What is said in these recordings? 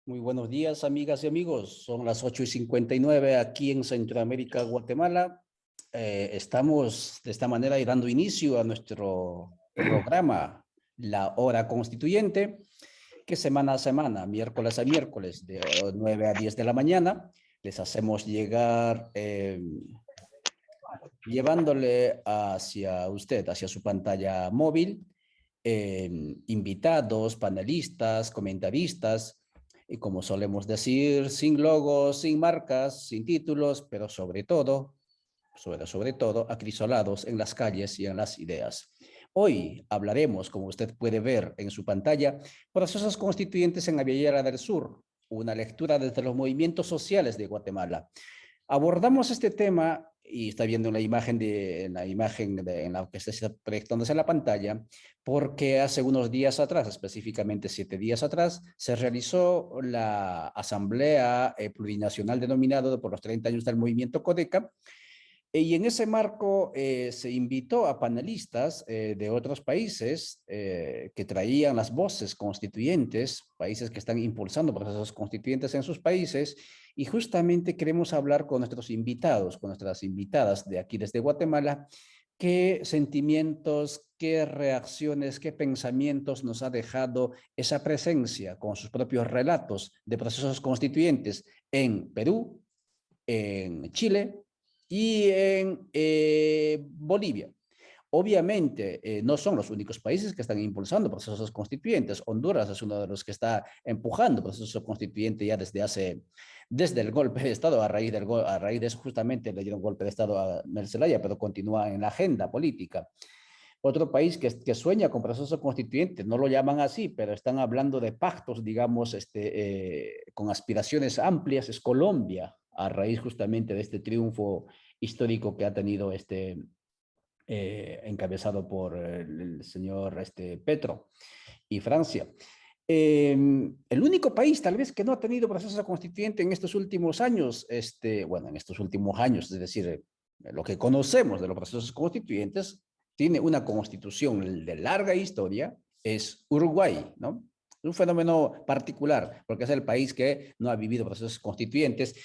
Muy buenos días, amigas y amigos. Son las 8:59 aquí en Centroamérica, Guatemala. Estamos de esta manera dando inicio a nuestro programa, La Hora Constituyente, que semana a semana, miércoles a miércoles, de 9 a 10 de la mañana, les hacemos llegar, llevándole hacia usted, hacia su pantalla móvil, invitados, panelistas, comentaristas, y como solemos decir, sin logos, sin marcas, sin títulos, pero sobre todo, acrisolados en las calles y en las ideas. Hoy hablaremos, como usted puede ver en su pantalla, procesos constituyentes en Aviala del Sur, una lectura desde los movimientos sociales de Guatemala. Abordamos este tema y está viendo en la que está proyectándose en la pantalla, porque hace unos días atrás, específicamente 7 días atrás, se realizó la asamblea plurinacional denominada por los 30 años del movimiento Codeca, y en ese marco se invitó a panelistas de otros países que traían las voces constituyentes, países que están impulsando procesos constituyentes en sus países, y justamente queremos hablar con nuestros invitados, con nuestras invitadas de aquí desde Guatemala, qué sentimientos, qué reacciones, qué pensamientos nos ha dejado esa presencia con sus propios relatos de procesos constituyentes en Perú, en Chile y en Bolivia. Obviamente, no son los únicos países que están impulsando procesos constituyentes. Honduras es uno de los que está empujando procesos constituyentes ya desde el golpe de Estado, a raíz de eso justamente le dieron golpe de Estado a Zelaya, pero continúa en la agenda política. Otro país que sueña con procesos constituyentes, no lo llaman así, pero están hablando de pactos, digamos, con aspiraciones amplias, es Colombia, a raíz justamente de este triunfo histórico que ha tenido encabezado por el señor Petro y Francia. El único país tal vez que no ha tenido proceso constituyente en estos últimos años, en estos últimos años, es decir, lo que conocemos de los procesos constituyentes, tiene una constitución de larga historia, es Uruguay, ¿no? Un fenómeno particular, porque es el país que no ha vivido procesos constituyentes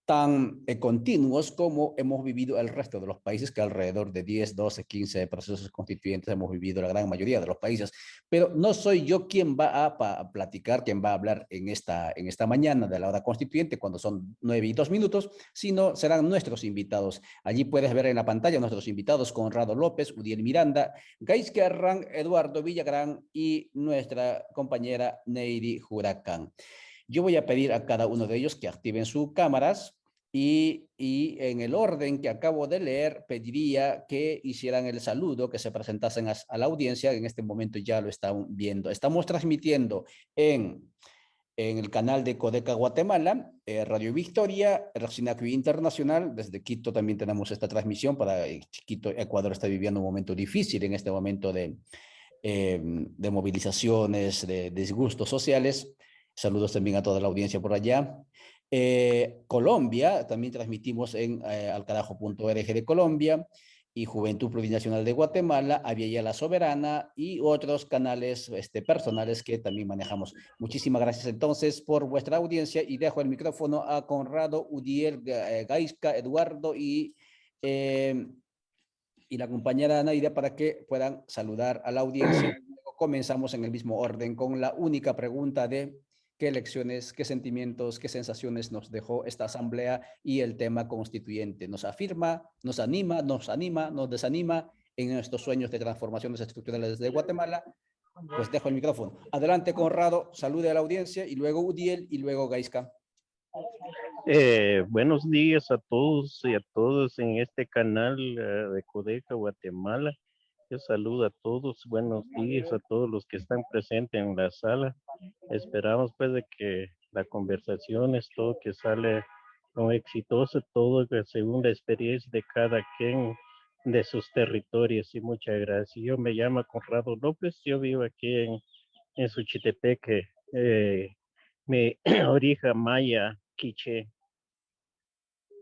tan continuos como hemos vivido el resto de los países, que alrededor de 10, 12, 15 procesos constituyentes hemos vivido la gran mayoría de los países. Pero no soy yo quien va a platicar, quien va a hablar en esta mañana de la hora constituyente, cuando son 9:02, sino serán nuestros invitados. Allí puedes ver en la pantalla nuestros invitados: Conrado López, Udiel Miranda, Gaisca Arran, Eduardo Villagrán y nuestra compañera Neiri Huracán. Yo voy a pedir a cada uno de ellos que activen sus cámaras y en el orden que acabo de leer, pediría que hicieran el saludo, que se presentasen a la audiencia. En este momento ya lo están viendo. Estamos transmitiendo en el canal de Codeca Guatemala, Radio Victoria, Rocinacui Internacional. Desde Quito también tenemos esta transmisión. Para Quito, Ecuador está viviendo un momento difícil en este momento de movilizaciones, de disgustos sociales. Saludos también a toda la audiencia por allá. Colombia, también transmitimos en alcarajo.org de Colombia, y Juventud Plurinacional de Guatemala, Aviala La Soberana y otros canales personales que también manejamos. Muchísimas gracias entonces por vuestra audiencia, y dejo el micrófono a Conrado, Udiel, Gaisca, Eduardo y la compañera Naida para que puedan saludar a la audiencia. Luego comenzamos en el mismo orden con la única pregunta de qué elecciones, qué sentimientos, qué sensaciones nos dejó esta asamblea y el tema constituyente. ¿Nos afirma, nos anima, nos desanima en nuestros sueños de transformaciones estructurales de Guatemala? Pues dejo el micrófono. Adelante, Conrado, salude a la audiencia, y luego Udiel y luego Gaisca. Buenos días a todos y a todas en este canal de Codeca Guatemala. Yo saludo a todos, buenos días a todos los que están presentes en la sala. Esperamos pues de que la conversación es todo que sale con exitoso, todo que según la experiencia de cada quien de sus territorios. Y muchas gracias. Yo me llamo Conrado López, yo vivo aquí en Suchitepeque, mi origen maya, quiché.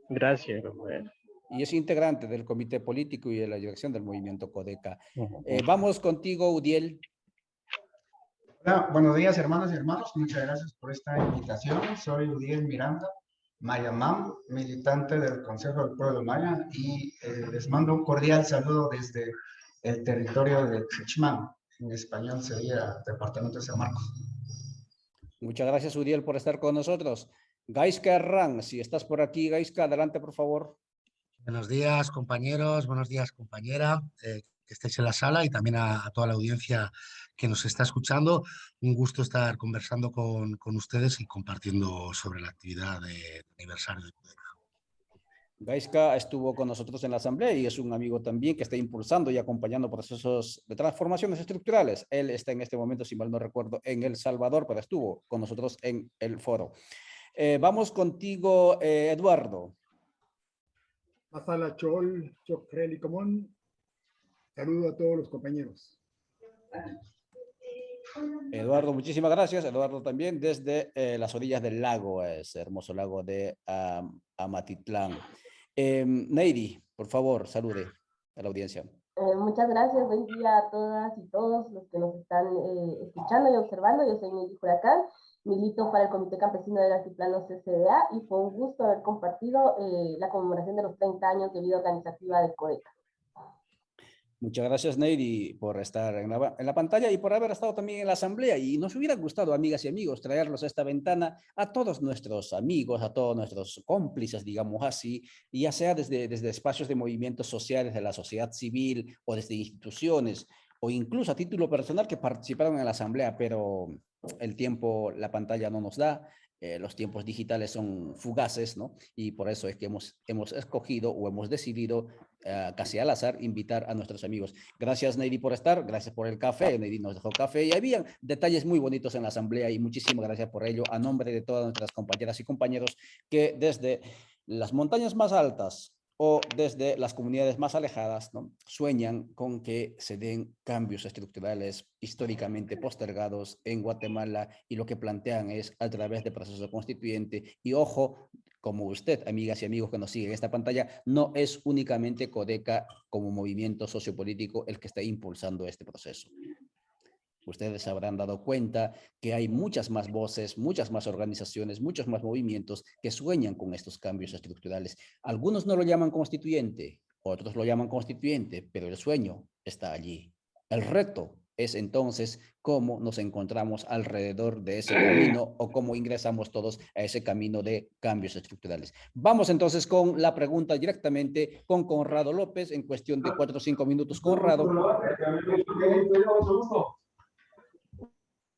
Gracias, Rafael. Y es integrante del comité político y de la dirección del movimiento Codeca. Uh-huh. Vamos contigo, Udiel. Hola, buenos días hermanas y hermanos, muchas gracias por esta invitación. Soy Udiel Miranda Mayamam, militante del Consejo del Pueblo Maya y les mando un cordial saludo desde el territorio de Xichmán, en español sería Departamento de San Marcos. Muchas gracias, Uriel, por estar con nosotros. Gaiska Herrán, si estás por aquí, Gaiska, adelante, por favor. Buenos días, compañeros. Buenos días, compañera, que estéis en la sala y también a toda la audiencia que nos está escuchando. Un gusto estar conversando con ustedes y compartiendo sobre la actividad de aniversario de Codeca. Gaiska estuvo con nosotros en la asamblea y es un amigo también que está impulsando y acompañando procesos de transformaciones estructurales. Él está en este momento, si mal no recuerdo, en El Salvador, pero estuvo con nosotros en el foro. Vamos contigo, Eduardo. Masala Chol, Chocreli Común. Saludo a todos los compañeros. Eduardo, muchísimas gracias. Eduardo también desde las orillas del lago, ese hermoso lago de Amatitlán. Neidi, por favor, salude a la audiencia. Muchas gracias, buen día a todas y todos los que nos están escuchando y observando. Yo soy Nelly Huracán, milito para el Comité Campesino del Altiplano CCDA y fue un gusto haber compartido la conmemoración de los 30 años de vida organizativa de CODECA. Muchas gracias, Neidi, por estar en la pantalla y por haber estado también en la asamblea. Y nos hubiera gustado, amigas y amigos, traerlos a esta ventana a todos nuestros amigos, a todos nuestros cómplices, digamos así, ya sea desde espacios de movimientos sociales de la sociedad civil o desde instituciones, o incluso a título personal que participaron en la asamblea, pero el tiempo, la pantalla no nos da. Los tiempos digitales son fugaces, ¿no? Y por eso es que hemos escogido o hemos decidido casi al azar invitar a nuestros amigos. Gracias, Neidi, por estar. Gracias por el café. Neidi nos dejó café y había detalles muy bonitos en la asamblea y muchísimas gracias por ello a nombre de todas nuestras compañeras y compañeros que desde las montañas más altas o desde las comunidades más alejadas, ¿no?, sueñan con que se den cambios estructurales históricamente postergados en Guatemala y lo que plantean es a través de proceso constituyente. Y ojo, como usted, amigas y amigos que nos siguen en esta pantalla, no es únicamente Codeca como movimiento sociopolítico el que está impulsando este proceso. Ustedes se habrán dado cuenta que hay muchas más voces, muchas más organizaciones, muchos más movimientos que sueñan con estos cambios estructurales. Algunos no lo llaman constituyente, otros lo llaman constituyente, pero el sueño está allí. El reto es entonces cómo nos encontramos alrededor de ese camino o cómo ingresamos todos a ese camino de cambios estructurales. Vamos entonces con la pregunta directamente con Conrado López en cuestión de 4 o 5 minutos. Conrado.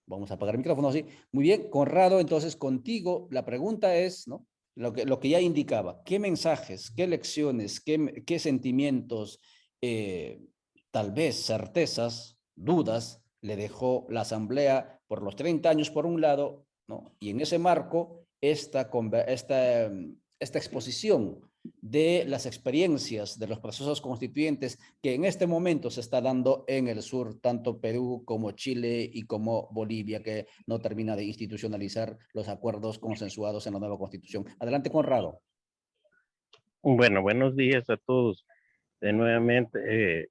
Vamos a apagar el micrófono, sí. Muy bien, Conrado, entonces contigo la pregunta es, ¿no?, lo que ya indicaba, ¿qué mensajes, qué lecciones, qué sentimientos, tal vez certezas, dudas, le dejó la Asamblea por los 30 años por un lado, ¿no?, y en ese marco, esta exposición de las experiencias de los procesos constituyentes que en este momento se está dando en el sur, tanto Perú como Chile y como Bolivia, que no termina de institucionalizar los acuerdos consensuados en la nueva constitución. Adelante, Conrado. Bueno, buenos días a todos. Nuevamente,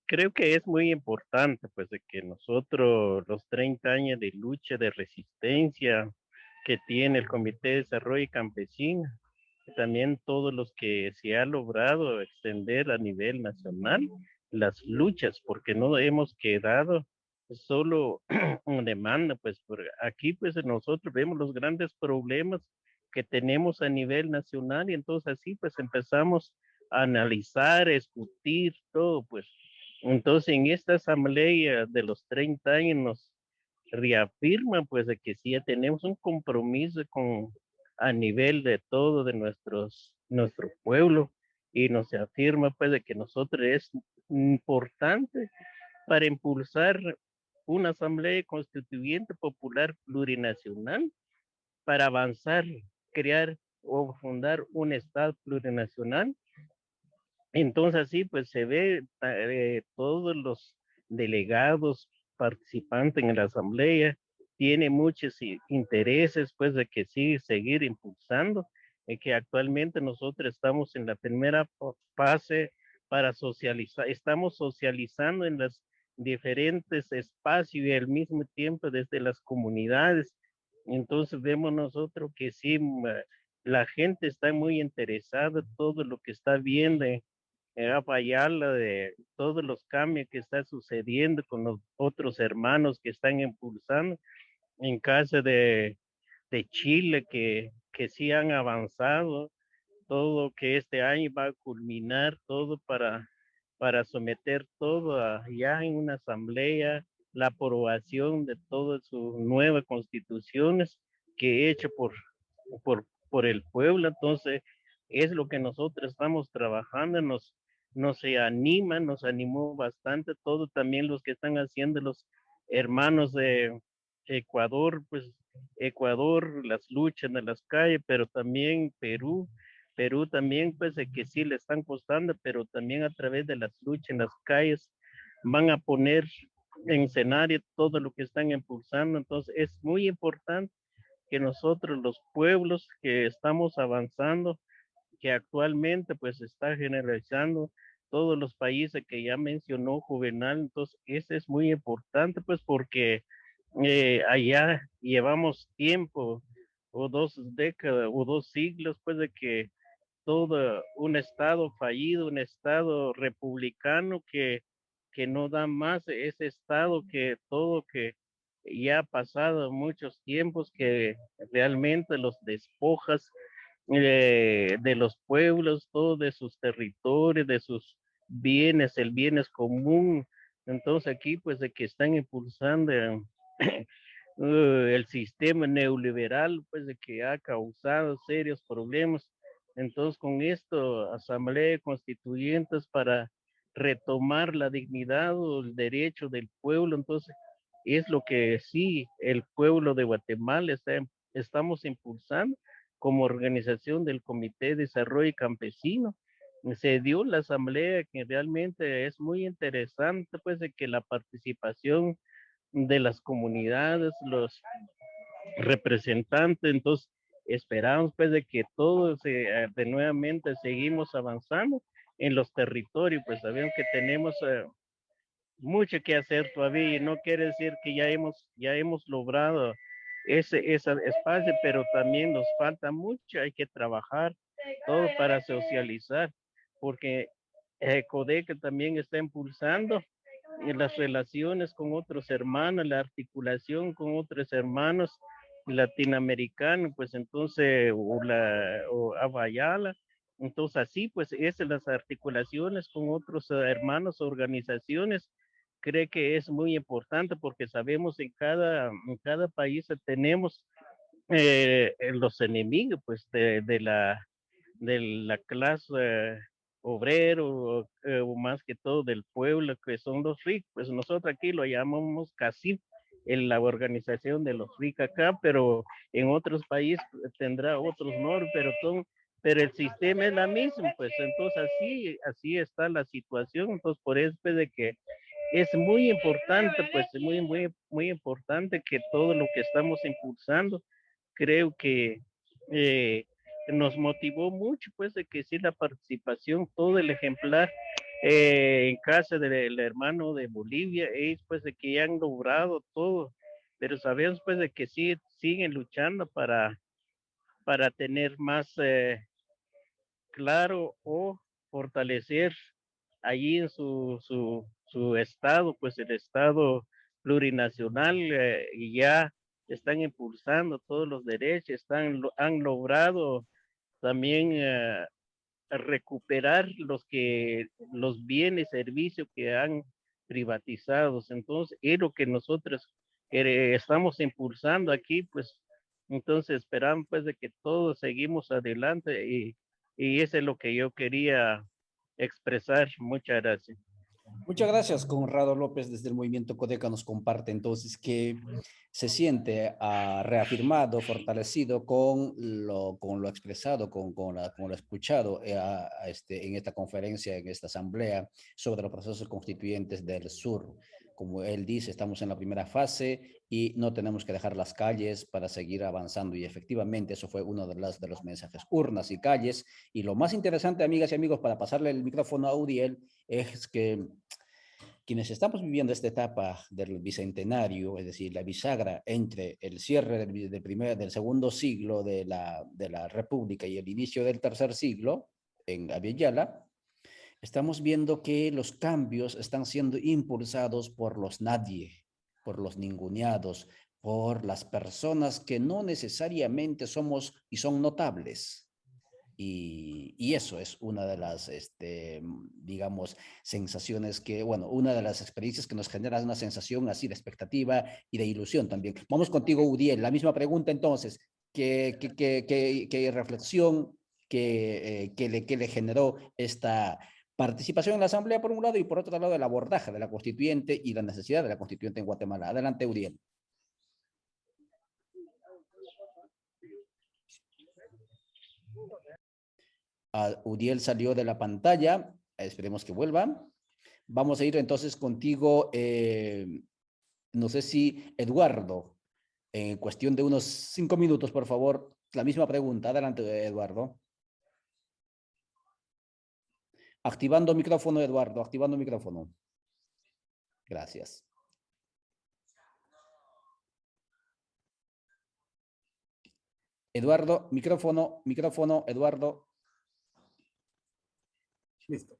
creo que es muy importante, pues, de que nosotros, los 30 años de lucha, de resistencia que tiene el Comité de Desarrollo Campesino, también todos los que se ha logrado extender a nivel nacional, las luchas, porque no hemos quedado solo en demanda, pues aquí pues nosotros vemos los grandes problemas que tenemos a nivel nacional y entonces así pues empezamos a analizar, a discutir todo, pues entonces en esta asamblea de los 30 años nos reafirma pues de que sí ya tenemos un compromiso con a nivel de todo de nuestro pueblo y nos afirma pues de que nosotros es importante para impulsar una asamblea constituyente popular plurinacional para avanzar, crear o fundar un estado plurinacional. Entonces así pues se ve todos los delegados participantes en la asamblea tiene muchos intereses pues de que sí seguir impulsando que actualmente nosotros estamos en la primera fase para socializar, estamos socializando en las diferentes espacios y al mismo tiempo desde las comunidades. Entonces vemos nosotros que sí, la gente está muy interesada en todo lo que está viendo en Apayala, de todos los cambios que está sucediendo con los otros hermanos que están impulsando en caso de Chile, que sí han avanzado, todo que este año va a culminar todo para someter todo ya en una asamblea, la aprobación de todas sus nuevas constituciones que he hecho por el pueblo. Entonces, es lo que nosotros estamos trabajando, nos anima, nos animó bastante, todo también los que están haciendo los hermanos de Ecuador, pues Ecuador, las luchas en las calles, pero también Perú también, pues de que sí le están costando, pero también a través de las luchas en las calles van a poner en escenario todo lo que están impulsando. Entonces es muy importante que nosotros, los pueblos que estamos avanzando, que actualmente pues está generalizando todos los países que ya mencionó Juvenal, entonces ese es muy importante pues porque allá llevamos tiempo o 2 décadas o 2 siglos pues de que todo un estado fallido, un estado republicano que no da más, ese estado que todo que ya ha pasado muchos tiempos que realmente los despojas de los pueblos, todo de sus territorios, de sus bienes, el bien es común. Entonces aquí pues de que están impulsando el sistema neoliberal, pues de que ha causado serios problemas. Entonces, con esto, Asamblea de Constituyentes para retomar la dignidad o el derecho del pueblo, entonces, es lo que sí el pueblo de Guatemala estamos impulsando como organización del Comité de Desarrollo Campesino. Se dio la asamblea que realmente es muy interesante, pues de que la participación de las comunidades, los representantes, entonces esperamos pues de que todos de nuevamente seguimos avanzando en los territorios, pues sabemos que tenemos mucho que hacer todavía y no quiere decir que ya hemos logrado ese espacio, pero también nos falta mucho, hay que trabajar todo para socializar, porque Codeca también está impulsando las relaciones con otros hermanos, la articulación con otros hermanos latinoamericanos, pues entonces, o Abayala, entonces así, pues esas las articulaciones con otros hermanos, organizaciones, creo que es muy importante porque sabemos en cada país tenemos los enemigos, pues de la clase obrero, o más que todo del pueblo, que son los ricos. Pues nosotros aquí lo llamamos CACIF, en la organización de los ricos acá, pero en otros países tendrá otros nombres, pero el sistema es la misma, pues entonces así está la situación. Entonces por eso pues, de que es muy importante, pues muy importante que todo lo que estamos impulsando, creo que eh, nos motivó mucho, pues, de que sí la participación, todo el ejemplar en casa del hermano de Bolivia, es pues de que ya han logrado todo, pero sabemos pues de que sí siguen luchando para tener más claro o fortalecer allí en su estado, pues el estado plurinacional, y ya están impulsando todos los derechos, han logrado también recuperar los bienes, servicios que han privatizados. Entonces, es lo que nosotros estamos impulsando aquí, pues, entonces esperamos pues de que todos seguimos adelante y eso es lo que yo quería expresar. Muchas gracias. Muchas gracias, Conrado López, desde el Movimiento Codeca nos comparte entonces que se siente reafirmado, fortalecido con lo expresado, con lo escuchado en esta conferencia, en esta asamblea sobre los procesos constituyentes del sur. Como él dice, estamos en la primera fase y no tenemos que dejar las calles para seguir avanzando. Y efectivamente, eso fue uno de los mensajes, urnas y calles. Y lo más interesante, amigas y amigos, para pasarle el micrófono a Uriel, es que Quienes estamos viviendo esta etapa del bicentenario, es decir, la bisagra entre el cierre del segundo siglo de la República y el inicio del tercer siglo en Abiyala, estamos viendo que los cambios están siendo impulsados por los nadie, por los ninguneados, por las personas que no necesariamente somos y son notables. Y eso es una de las, digamos, sensaciones que, bueno, una de las experiencias que nos genera una sensación así de expectativa y de ilusión también. Vamos contigo, Udiel. La misma pregunta entonces. ¿Qué reflexión que le generó esta participación en la Asamblea por un lado y por otro lado el abordaje de la constituyente y la necesidad de la constituyente en Guatemala? Adelante, Udiel. Udiel salió de la pantalla, esperemos que vuelva. Vamos a ir entonces contigo, no sé si Eduardo, en cuestión de unos 5 minutos, por favor, la misma pregunta. Adelante, Eduardo. Activando micrófono, Eduardo, activando micrófono. Gracias. Eduardo, micrófono, Eduardo. Listo.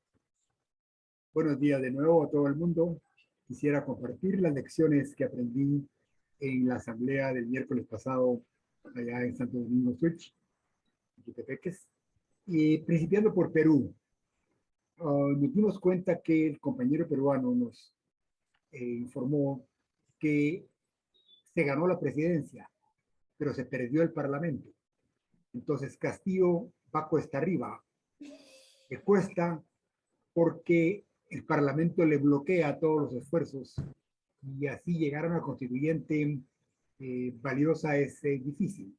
Buenos días de nuevo a todo el mundo. Quisiera compartir las lecciones que aprendí en la asamblea del miércoles pasado allá en Santo Domingo Switch, Yutepeques, y principiando por Perú. Nos dimos cuenta que el compañero peruano nos informó que se ganó la presidencia, pero se perdió el parlamento. Entonces Castillo va cuesta arriba. Le cuesta porque el parlamento le bloquea todos los esfuerzos y así llegar a una constituyente valiosa es difícil.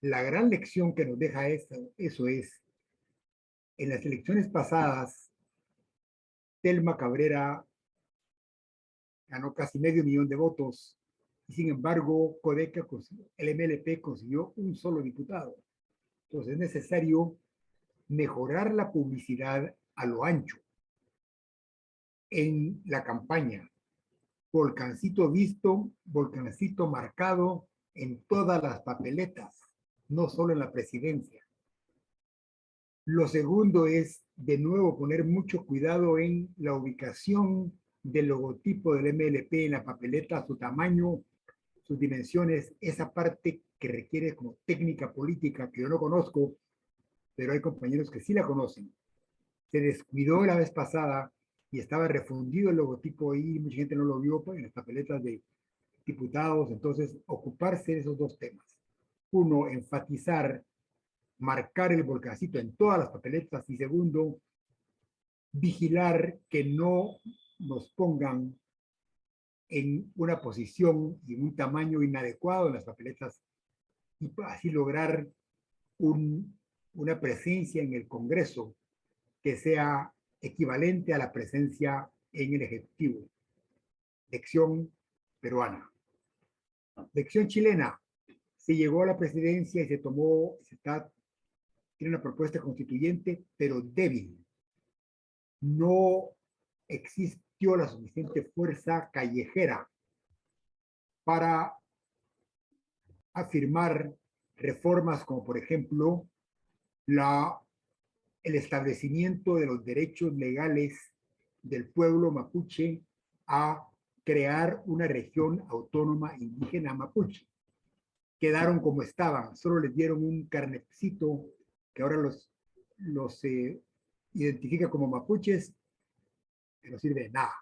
La gran lección que nos deja eso es, en las elecciones pasadas, Telma Cabrera ganó casi 500,000 de votos y sin embargo Codeca, el MLP consiguió un solo diputado. Entonces es necesario mejorar la publicidad a lo ancho. En la campaña, volcancito visto, volcancito marcado en todas las papeletas, no solo en la presidencia. Lo segundo es, de nuevo, poner mucho cuidado en la ubicación del logotipo del MLP en la papeleta, su tamaño, sus dimensiones, esa parte que requiere como técnica política que yo no conozco, pero hay compañeros que sí la conocen. Se descuidó la vez pasada y estaba refundido el logotipo ahí, mucha gente no lo vio en las papeletas de diputados. Entonces, ocuparse de esos dos temas. Uno, enfatizar, marcar el volcancito en todas las papeletas, y segundo, vigilar que no nos pongan en una posición y en un tamaño inadecuado en las papeletas y así lograr una presencia en el Congreso que sea equivalente a la presencia en el Ejecutivo. Lección peruana. Lección chilena. Se llegó a la presidencia y tiene una propuesta constituyente, pero débil. No existió la suficiente fuerza callejera para afirmar reformas como, por ejemplo, el establecimiento de los derechos legales del pueblo mapuche a crear una región autónoma indígena mapuche. Quedaron como estaban, solo les dieron un carnecito que ahora los identifica como mapuches, que no sirve de nada.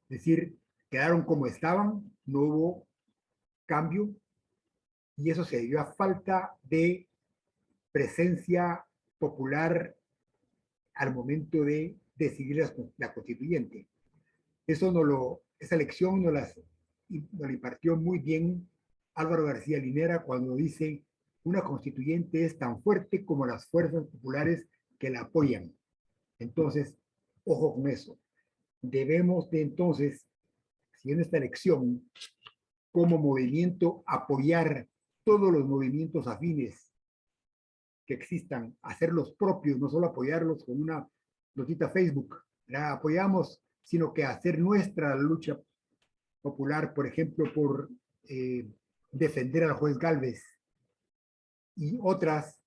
Es decir, quedaron como estaban, no hubo cambio, y eso se debió a falta de presencia popular al momento de decidir la constituyente. Esa lección nos la impartió muy bien Álvaro García Linera cuando dice: una constituyente es tan fuerte como las fuerzas populares que la apoyan. Entonces, ojo con eso. Debemos de entonces, siguiendo esta elección, como movimiento, apoyar todos los movimientos afines que existan, hacerlos propios, no solo apoyarlos con una notita Facebook. Apoyamos sino que hacer nuestra lucha popular, por ejemplo, por defender al juez Gálvez y otras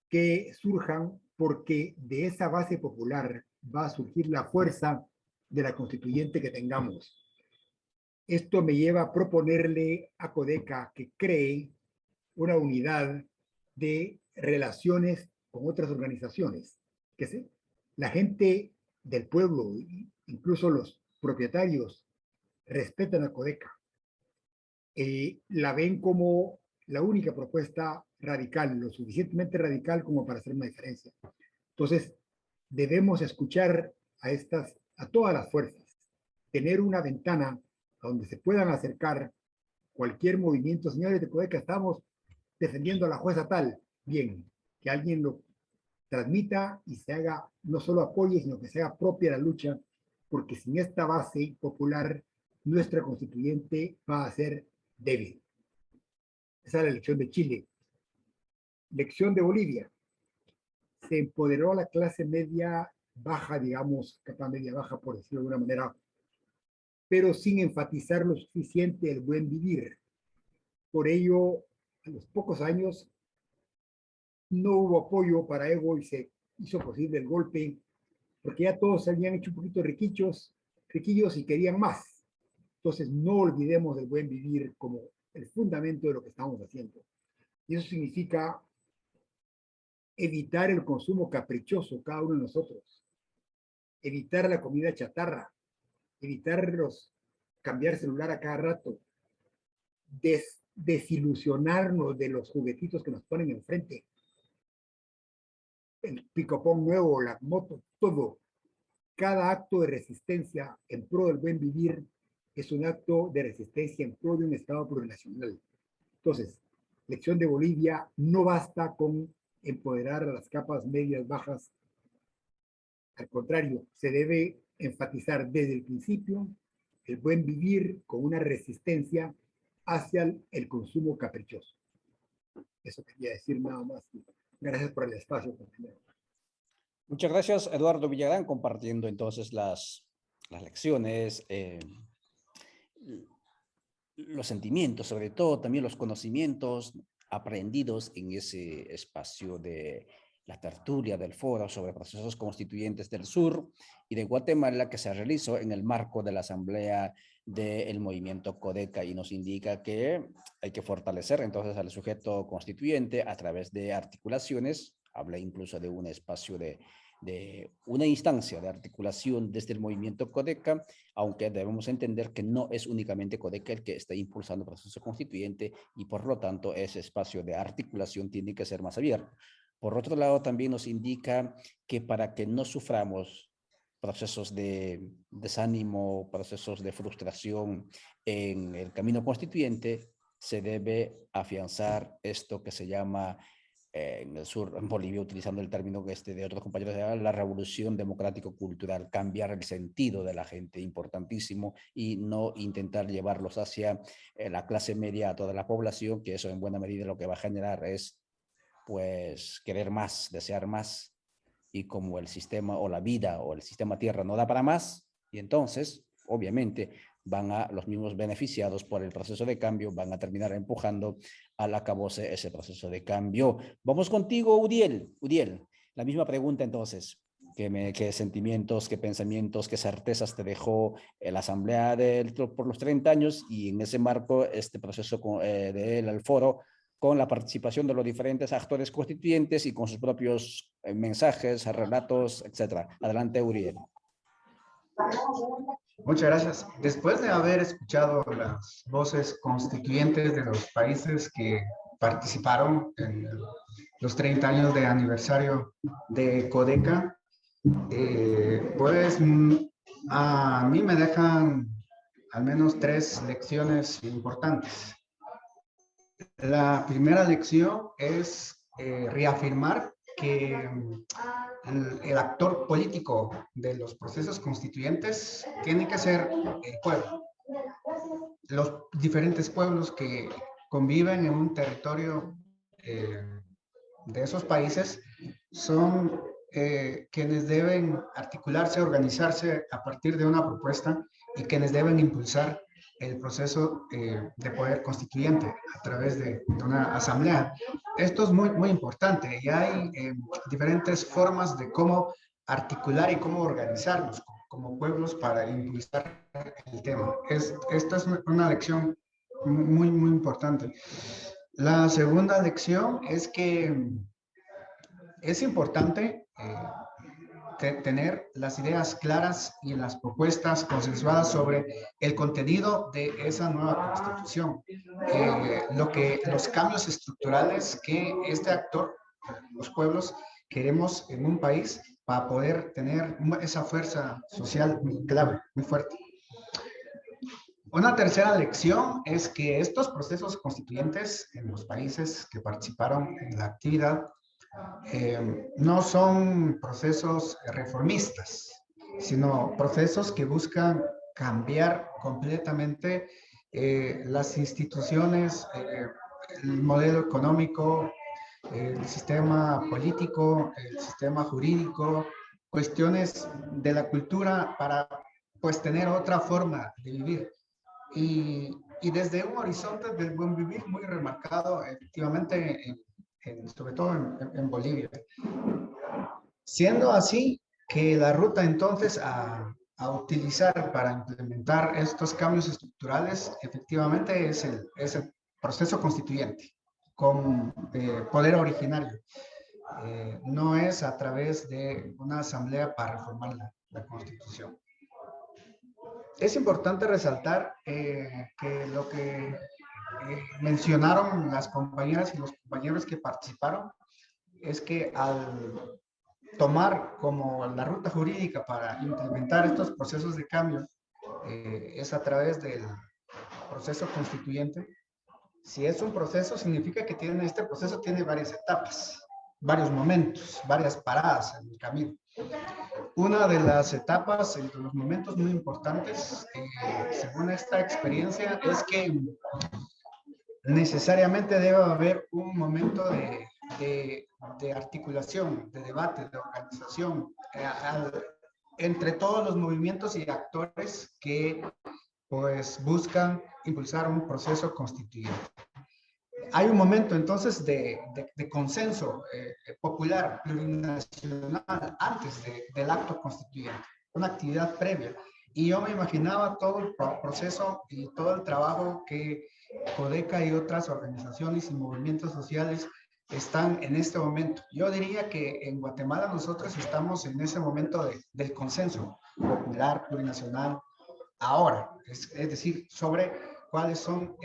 que surjan, porque de esa base popular va a surgir la fuerza de la constituyente que tengamos. Esto me lleva a proponerle a Codeca que cree una unidad de relaciones con otras organizaciones, que la gente del pueblo, incluso los propietarios, respetan a Codeca. La ven como la única propuesta radical, lo suficientemente radical como para hacer una diferencia. Entonces, debemos escuchar a todas las fuerzas, tener una ventana a donde se puedan acercar cualquier movimiento. Señores de Codeca, estamos defendiendo a la jueza tal. Bien, que alguien lo transmita y se haga, no solo apoye, sino que se haga propia la lucha, porque sin esta base popular, nuestra constituyente va a ser débil. Esa es la elección de Chile. Elección de Bolivia. Se empoderó a la clase media baja, digamos, capa media baja, por decirlo de alguna manera, pero sin enfatizar lo suficiente el buen vivir. Por ello, a los pocos años, no hubo apoyo para Evo y se hizo posible el golpe, porque ya todos se habían hecho un poquito riquillos y querían más. Entonces, no olvidemos el buen vivir como el fundamento de lo que estamos haciendo. Y eso significa evitar el consumo caprichoso, cada uno de nosotros, evitar la comida chatarra, evitar cambiar celular a cada rato, desilusionarnos de los juguetitos que nos ponen enfrente, el picopón nuevo, la moto, todo. Cada acto de resistencia en pro del buen vivir es un acto de resistencia en pro de un Estado plurinacional. Entonces, lección de Bolivia, no basta con empoderar a las capas medias bajas. Al contrario, se debe enfatizar desde el principio el buen vivir con una resistencia hacia el consumo caprichoso. Eso quería decir nada más. Gracias por el espacio, compañero. Muchas gracias, Eduardo Villagrán, compartiendo entonces las lecciones, los sentimientos, sobre todo también los conocimientos aprendidos en ese espacio de la tertulia del foro sobre procesos constituyentes del sur y de Guatemala, que se realizó en el marco de la asamblea del movimiento Codeca, y nos indica que hay que fortalecer entonces al sujeto constituyente a través de articulaciones. Habla incluso de un espacio de una instancia de articulación desde el movimiento Codeca, aunque debemos entender que no es únicamente Codeca el que está impulsando el proceso constituyente, y por lo tanto ese espacio de articulación tiene que ser más abierto. Por otro lado, también nos indica que para que no suframos procesos de desánimo, procesos de frustración en el camino constituyente, se debe afianzar esto que se llama en el sur, en Bolivia, utilizando el término de otros compañeros, la revolución democrático-cultural, cambiar el sentido de la gente, importantísimo, y no intentar llevarlos hacia la clase media, a toda la población, que eso en buena medida lo que va a generar es pues querer más, desear más, y como el sistema o la vida o el sistema tierra no da para más, y entonces obviamente los mismos beneficiados por el proceso de cambio van a terminar empujando al acabose ese proceso de cambio. Vamos contigo, Udiel. Udiel, la misma pregunta entonces. ¿Qué sentimientos, qué pensamientos, qué certezas te dejó la asamblea por los 30 años y en ese marco este proceso del foro, con la participación de los diferentes actores constituyentes y con sus propios mensajes, relatos, etcétera? Adelante, Uriel. Muchas gracias. Después de haber escuchado las voces constituyentes de los países que participaron en los 30 años de aniversario de Codeca, pues a mí me dejan al menos 3 lecciones importantes. La primera lección es reafirmar que el actor político de los procesos constituyentes tiene que ser el pueblo. Los diferentes pueblos que conviven en un territorio de esos países son quienes deben articularse, organizarse a partir de una propuesta y quienes deben impulsar el proceso de poder constituyente a través de una asamblea. Esto es muy importante y hay diferentes formas de cómo articular y cómo organizarnos como pueblos para impulsar el tema. Esta es una lección muy importante. La segunda lección es que es importante tener las ideas claras y las propuestas consensuadas sobre el contenido de esa nueva constitución. Los cambios estructurales que este actor, los pueblos, queremos en un país para poder tener esa fuerza social muy clave, muy fuerte. Una tercera lección es que estos procesos constituyentes en los países que participaron en la actividad no son procesos reformistas, sino procesos que buscan cambiar completamente las instituciones, el modelo económico, el sistema político, el sistema jurídico, cuestiones de la cultura para pues tener otra forma de vivir. Y desde un horizonte del buen vivir muy remarcado efectivamente sobre todo en Bolivia. Siendo así que la ruta entonces a utilizar para implementar estos cambios estructurales efectivamente es el proceso constituyente con poder originario. No es a través de una asamblea para reformar la Constitución. Es importante resaltar que lo que mencionaron las compañeras y los compañeros que participaron es que al tomar como la ruta jurídica para implementar estos procesos de cambio es a través del proceso constituyente. Si es un proceso, significa que este proceso tiene varias etapas, varios momentos, varias paradas en el camino. Una de las etapas, entre los momentos muy importantes, según esta experiencia, es que necesariamente debe haber un momento de articulación, de debate, de organización entre todos los movimientos y actores que pues buscan impulsar un proceso constituyente. Hay un momento entonces de consenso popular, plurinacional, antes del acto constituyente, una actividad previa. Y yo me imaginaba todo el proceso y todo el trabajo que Codeca y otras organizaciones y movimientos sociales están en este momento. Yo diría que en Guatemala nosotros estamos en ese momento del consenso popular, plurinacional, ahora, es decir, sobre cuáles son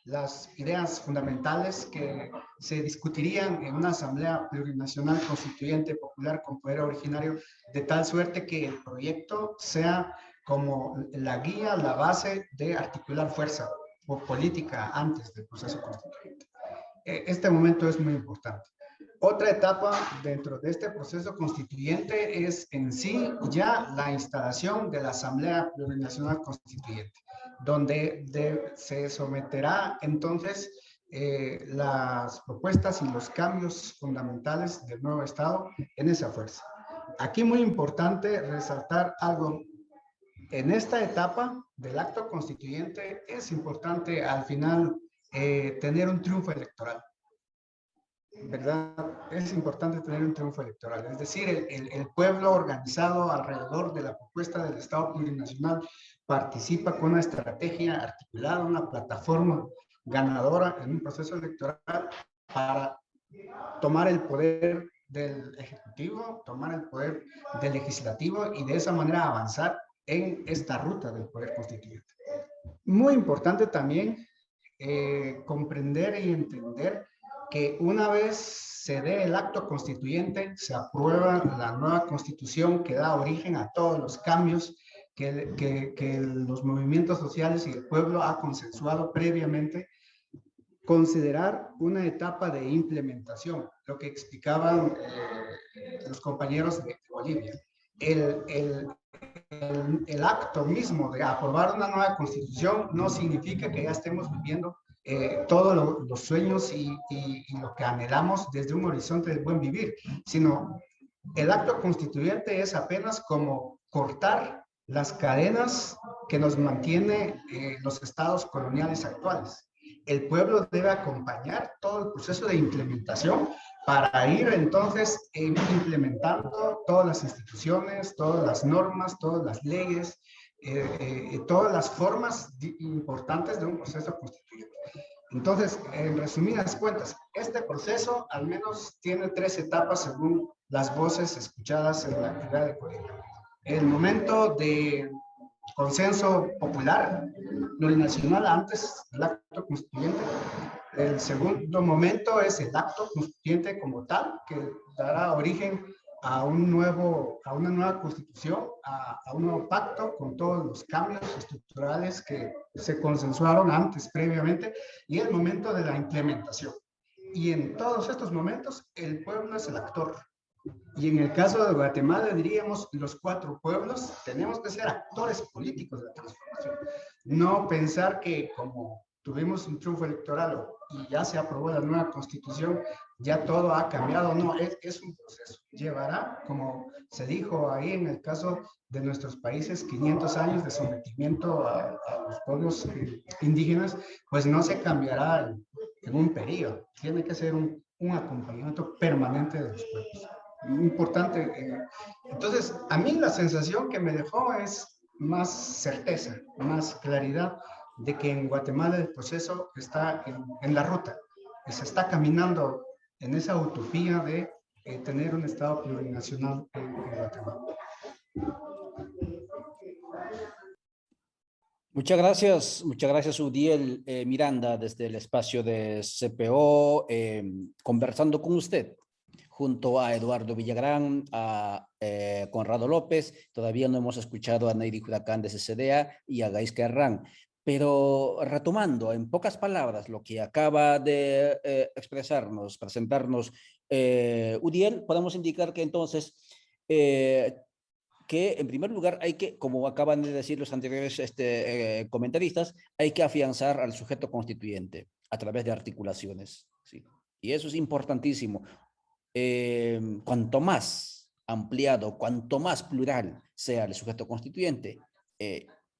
las ideas fundamentales que se discutirían en una asamblea plurinacional constituyente popular con poder originario, de tal suerte que el proyecto sea como la guía, la base de articular fuerza o política antes del proceso constituyente. Este momento es muy importante. Otra etapa dentro de este proceso constituyente es en sí ya la instalación de la Asamblea Plurinacional Constituyente, donde se someterá entonces las propuestas y los cambios fundamentales del nuevo Estado en esa fuerza. Aquí muy importante resaltar algo. En esta etapa del acto constituyente es importante al final tener un triunfo electoral, ¿verdad? Es importante tener un triunfo electoral, es decir, el pueblo organizado alrededor de la propuesta del Estado plurinacional participa con una estrategia articulada, una plataforma ganadora en un proceso electoral para tomar el poder del Ejecutivo, tomar el poder del Legislativo y de esa manera avanzar en esta ruta del poder constituyente. Muy importante también comprender y entender que una vez se dé el acto constituyente, se aprueba la nueva constitución que da origen a todos los cambios que los movimientos sociales y el pueblo ha consensuado previamente, considerar una etapa de implementación, lo que explicaban los compañeros de Bolivia. El acto mismo de aprobar una nueva constitución no significa que ya estemos viviendo todos los sueños y lo que anhelamos desde un horizonte del buen vivir, sino El acto constituyente es apenas como cortar las cadenas que nos mantiene los estados coloniales actuales. El pueblo debe acompañar todo el proceso de implementación para ir entonces implementando todas las instituciones, todas las normas, todas las leyes, todas las formas importantes de un proceso constituyente. Entonces, en resumidas cuentas, este proceso al menos tiene 3 etapas según las voces escuchadas en la actividad de colegio. El momento de consenso popular, plurinacional antes del acto constituyente. El segundo momento es el acto constituyente como tal, que dará origen a una nueva constitución, a un nuevo pacto con todos los cambios estructurales que se consensuaron antes, previamente, y el momento de la implementación. Y en todos estos momentos, el pueblo es el actor. Y en el caso de Guatemala, diríamos, los 4 pueblos tenemos que ser actores políticos de la transformación. No pensar que como tuvimos un triunfo electoral y ya se aprobó la nueva constitución, ya todo ha cambiado. No, es un proceso. Llevará, como se dijo ahí en el caso de nuestros países, 500 años de sometimiento a los pueblos indígenas, pues no se cambiará en un periodo. Tiene que ser un acompañamiento permanente de los pueblos. Importante. Entonces, a mí la sensación que me dejó es más certeza, más claridad de que en Guatemala el proceso está en la ruta, que se está caminando en esa utopía de tener un Estado plurinacional en Guatemala. Muchas gracias Udiel Miranda desde el espacio de CPO, conversando con usted junto a Eduardo Villagrán, a Conrado López. Todavía no hemos escuchado a Neidy Huracán de CCDA y a Gaisca Herrán. Pero retomando en pocas palabras lo que acaba de expresarnos, presentarnos Udiel, podemos indicar que entonces que en primer lugar hay que, como acaban de decir los anteriores comentaristas, hay que afianzar al sujeto constituyente a través de articulaciones. ¿Sí? Y eso es importantísimo. Cuanto más ampliado, cuanto más plural sea el sujeto constituyente,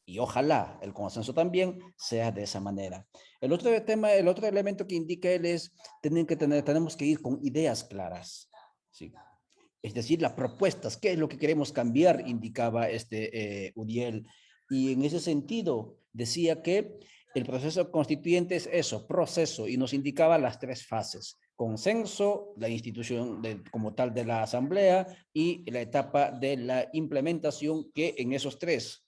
y ojalá el consenso también sea de esa manera. El otro tema, el otro elemento que indica él es, tenemos que ir con ideas claras. ¿Sí? Es decir, las propuestas, qué es lo que queremos cambiar, indicaba Udiel. Y en ese sentido decía que el proceso constituyente es eso, proceso, y nos indicaba las 3 fases. Consenso, la institución como tal de la asamblea y la etapa de la implementación que en esas 3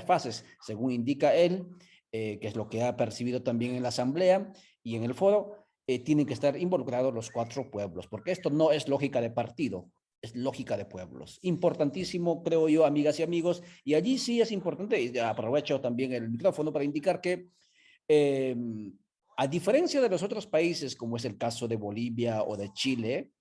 fases, según indica él, que es lo que ha percibido también en la asamblea y en el foro, tienen que estar involucrados los 4 pueblos, porque esto no es lógica de partido, es lógica de pueblos. Importantísimo, creo yo, amigas y amigos, y allí sí es importante, y aprovecho también el micrófono para indicar que a diferencia de los otros países, como es el caso de Bolivia o de Chile,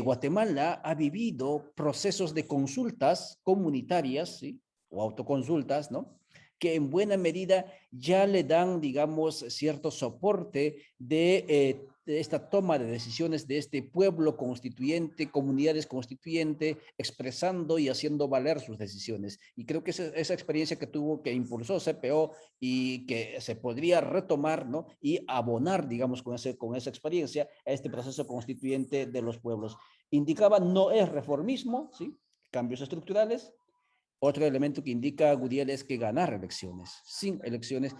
Guatemala ha vivido procesos de consultas comunitarias, ¿sí? O autoconsultas, ¿no? Que en buena medida ya le dan, digamos, cierto soporte de esta toma de decisiones de este pueblo constituyente, comunidades constituyentes, expresando y haciendo valer sus decisiones. Y creo que esa experiencia que tuvo, que impulsó CPO y que se podría retomar, ¿no? Y abonar, digamos, con esa experiencia a este proceso constituyente de los pueblos. Indicaba, no es reformismo, ¿sí? Cambios estructurales. Otro elemento que indica Gudiel es que ganar elecciones, sin elecciones,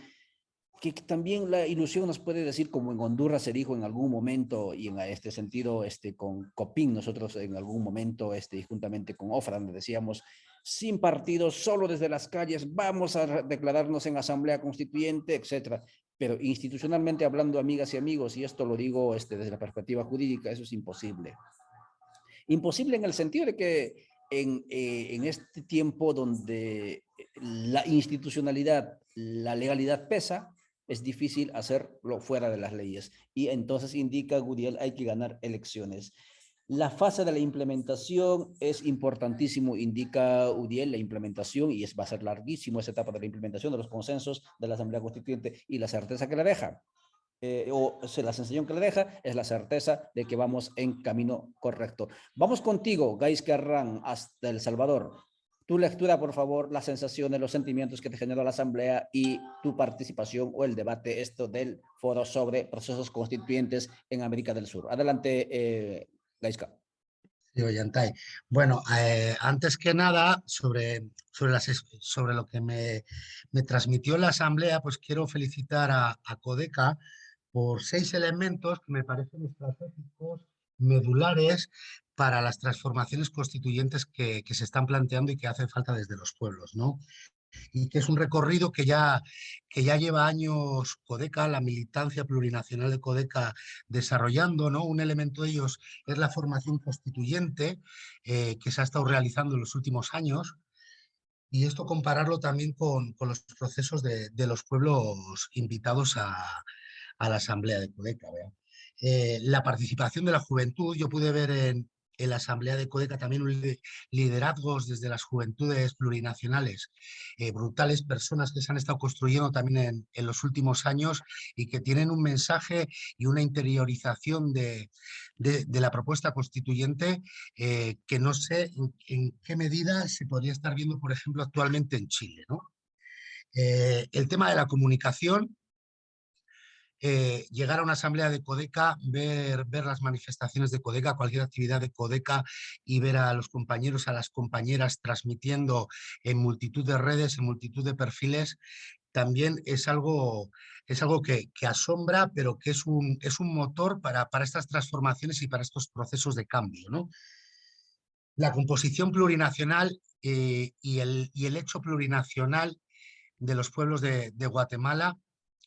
que también la ilusión nos puede decir, como en Honduras se dijo en algún momento, y en este sentido con Copín, nosotros en algún momento, juntamente con Ofran, decíamos, sin partidos, solo desde las calles, vamos a declararnos en asamblea constituyente, etcétera. Pero institucionalmente hablando, amigas y amigos, y esto lo digo desde la perspectiva jurídica, eso es imposible. Imposible en el sentido de que en este tiempo donde la institucionalidad, la legalidad pesa, es difícil hacerlo fuera de las leyes. Y entonces indica Gudiel, hay que ganar elecciones. La fase de la implementación es importantísimo, indica Udiel, la implementación, y va a ser larguísimo esa etapa de la implementación de los consensos de la Asamblea Constituyente y la certeza que la deja. o sea, la sensación que le deja es la certeza de que vamos en camino correcto. Vamos contigo, Gais Carran, hasta El Salvador. Tu lectura, por favor, las sensaciones, los sentimientos que te generó la Asamblea y tu participación o el debate del foro sobre procesos constituyentes en América del Sur. Adelante, Gaisca. Sí, Ollantay. Bueno, antes que nada, sobre lo que me transmitió la Asamblea, pues quiero felicitar a Codeca por 6 elementos que me parecen estratégicos, medulares para las transformaciones constituyentes que se están planteando y que hacen falta desde los pueblos, ¿no? Y que es un recorrido que ya lleva años Codeca, la militancia plurinacional de Codeca desarrollando, ¿no? Un elemento de ellos es la formación constituyente que se ha estado realizando en los últimos años, y esto compararlo también con los procesos de los pueblos invitados a la Asamblea de Codeca. La participación de la juventud, yo pude ver en la Asamblea de Codeca también liderazgos desde las juventudes plurinacionales, brutales personas que se han estado construyendo también en los últimos años y que tienen un mensaje y una interiorización de la propuesta constituyente que no sé en qué medida se podría estar viendo, por ejemplo, actualmente en Chile, ¿no? El tema de la comunicación, llegar a una asamblea de Codeca, ver las manifestaciones de Codeca, cualquier actividad de Codeca y ver a los compañeros, a las compañeras transmitiendo en multitud de redes, en multitud de perfiles, también es algo que asombra, pero que es un motor para estas transformaciones y para estos procesos de cambio, ¿no? La composición plurinacional y el hecho plurinacional de los pueblos de Guatemala,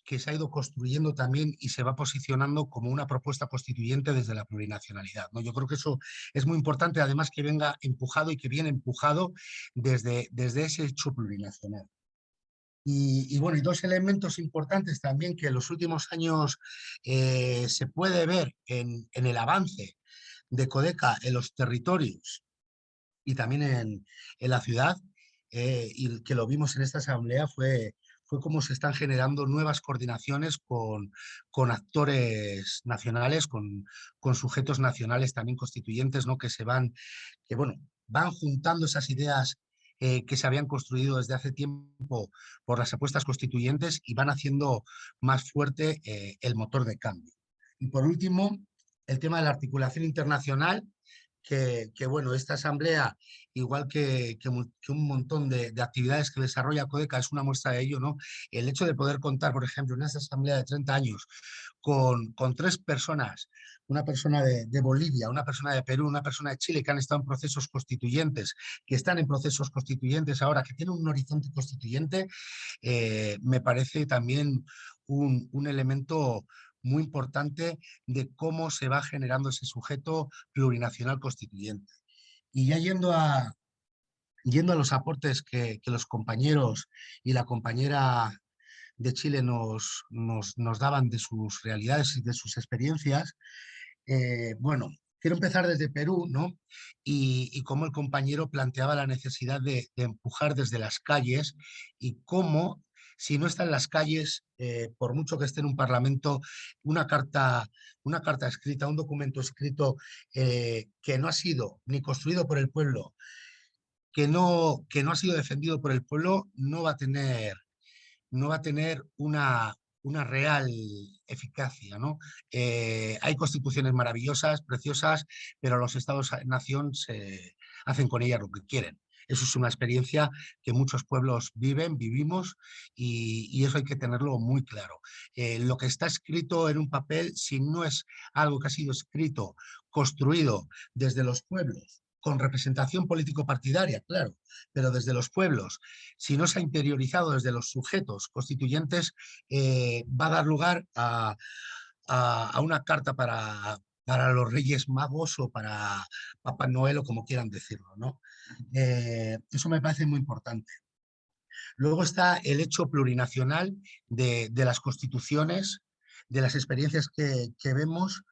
que se ha ido construyendo también y se va posicionando como una propuesta constituyente desde la plurinacionalidad, ¿no? Yo creo que eso es muy importante, además que venga empujado y que viene empujado desde ese hecho plurinacional. Y bueno, y 2 elementos importantes también que en los últimos años se puede ver en el avance de Codeca en los territorios y también en la ciudad, y que lo vimos en esta asamblea, fue cómo se están generando nuevas coordinaciones con actores nacionales, con sujetos nacionales también constituyentes, ¿no? Que bueno, van juntando esas ideas que se habían construido desde hace tiempo por las apuestas constituyentes y van haciendo más fuerte el motor de cambio. Y por último, el tema de la articulación internacional, bueno, esta asamblea, igual que un montón de actividades que desarrolla Codeca, es una muestra de ello, ¿no? El hecho de poder contar, por ejemplo, en esta asamblea de 30 años, con 3 personas, una persona de Bolivia, una persona de Perú, una persona de Chile, que han estado en procesos constituyentes, que están en procesos constituyentes ahora, que tienen un horizonte constituyente, me parece también un elemento muy importante de cómo se va generando ese sujeto plurinacional constituyente. Y ya yendo a los aportes que los compañeros y la compañera de Chile nos daban de sus realidades y de sus experiencias, bueno, quiero empezar desde Perú, ¿no? Y cómo el compañero planteaba la necesidad de empujar desde las calles y cómo, si no está en las calles, por mucho que esté en un parlamento, una carta escrita, un documento escrito que no ha sido ni construido por el pueblo, que no ha sido defendido por el pueblo, no va a tener una real eficacia, ¿no? Hay constituciones maravillosas, preciosas, pero los estados-nación se hacen con ellas lo que quieren. Eso es una experiencia que muchos pueblos vivimos, y eso hay que tenerlo muy claro. Lo que está escrito en un papel, si no es algo que ha sido escrito, construido desde los pueblos, con representación político-partidaria, claro, pero desde los pueblos, si no se ha interiorizado desde los sujetos constituyentes, va a dar lugar a una carta para los Reyes Magos o para Papá Noel, o como quieran decirlo, ¿no? Eso me parece muy importante. Luego está el hecho plurinacional de las constituciones, de las experiencias que vemos.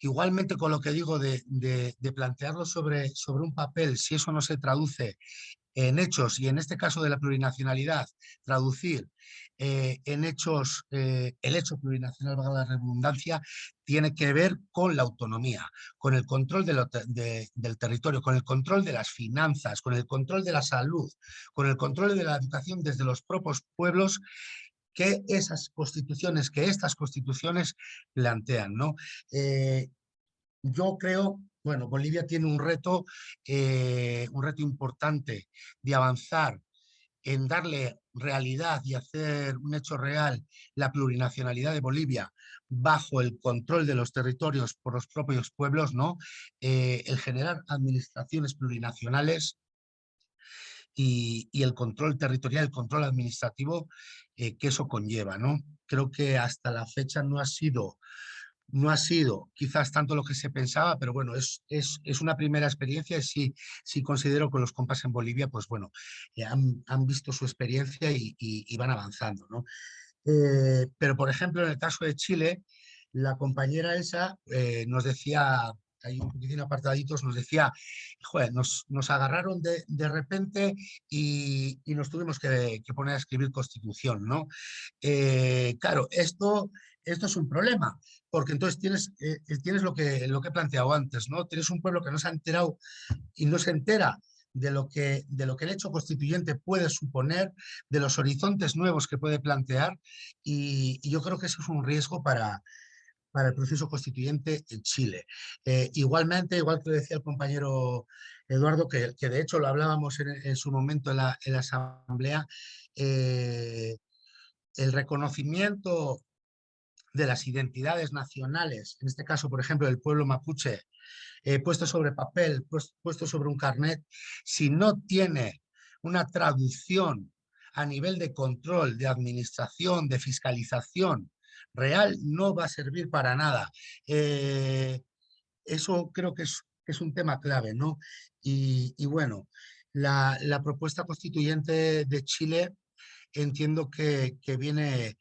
Igualmente, con lo que digo de plantearlo sobre un papel, si eso no se traduce en hechos, y en este caso de la plurinacionalidad, traducir en hechos, el hecho plurinacional, valga la redundancia, tiene que ver con la autonomía, con el control del territorio, con el control de las finanzas, con el control de la salud, con el control de la educación desde los propios pueblos que estas constituciones plantean, ¿no? Yo creo, bueno, Bolivia tiene un reto importante de avanzar en darle realidad y hacer un hecho real la plurinacionalidad de Bolivia bajo el control de los territorios por los propios pueblos, ¿no? El generar administraciones plurinacionales y el control territorial, el control administrativo que eso conlleva, ¿no? Creo que hasta la fecha no ha sido quizás tanto lo que se pensaba, pero bueno, es una primera experiencia y sí considero que los compas en Bolivia, pues bueno, han visto su experiencia y van avanzando, ¿no? Pero por ejemplo, en el caso de Chile, la compañera esa nos decía, ahí un poquitín apartaditos, nos decía, joder, nos agarraron de repente y nos tuvimos que poner a escribir constitución, ¿no? Claro, esto es un problema, porque entonces tienes lo que he planteado antes, ¿no? Tienes un pueblo que no se ha enterado y no se entera de lo que el hecho constituyente puede suponer, de los horizontes nuevos que puede plantear, y yo creo que eso es un riesgo para el proceso constituyente en Chile. Igualmente, igual que decía el compañero Eduardo, que de hecho lo hablábamos en su momento en la asamblea, el reconocimiento de las identidades nacionales, en este caso, por ejemplo, del pueblo mapuche, puesto sobre papel, puesto sobre un carnet, si no tiene una traducción a nivel de control, de administración, de fiscalización real, no va a servir para nada. Eso creo que es un tema clave, ¿no? Y bueno, la propuesta constituyente de Chile entiendo que viene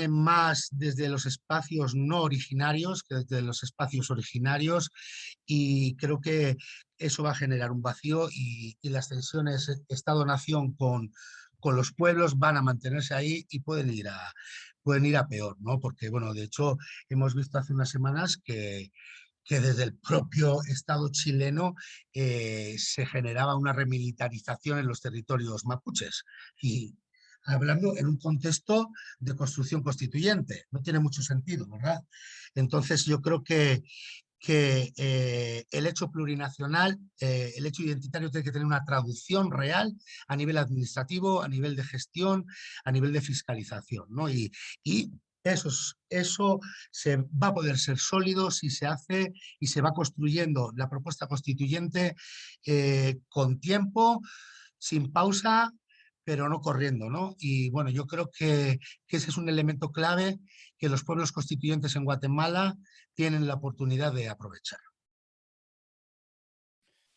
más desde los espacios no originarios que desde los espacios originarios, y creo que eso va a generar un vacío y las tensiones Estado-Nación con los pueblos van a mantenerse ahí y pueden ir a peor, ¿no? Porque, bueno, de hecho, hemos visto hace unas semanas que desde el propio Estado chileno se generaba una remilitarización en los territorios mapuches. Y hablando en un contexto de construcción constituyente. No tiene mucho sentido, ¿verdad? Entonces yo creo que el hecho plurinacional, el hecho identitario tiene que tener una traducción real a nivel administrativo, a nivel de gestión, a nivel de fiscalización, ¿no? Y eso se va a poder ser sólido si se hace y se va construyendo la propuesta constituyente con tiempo, sin pausa, pero no corriendo, ¿no? Y bueno, yo creo que ese es un elemento clave que los pueblos constituyentes en Guatemala tienen la oportunidad de aprovechar.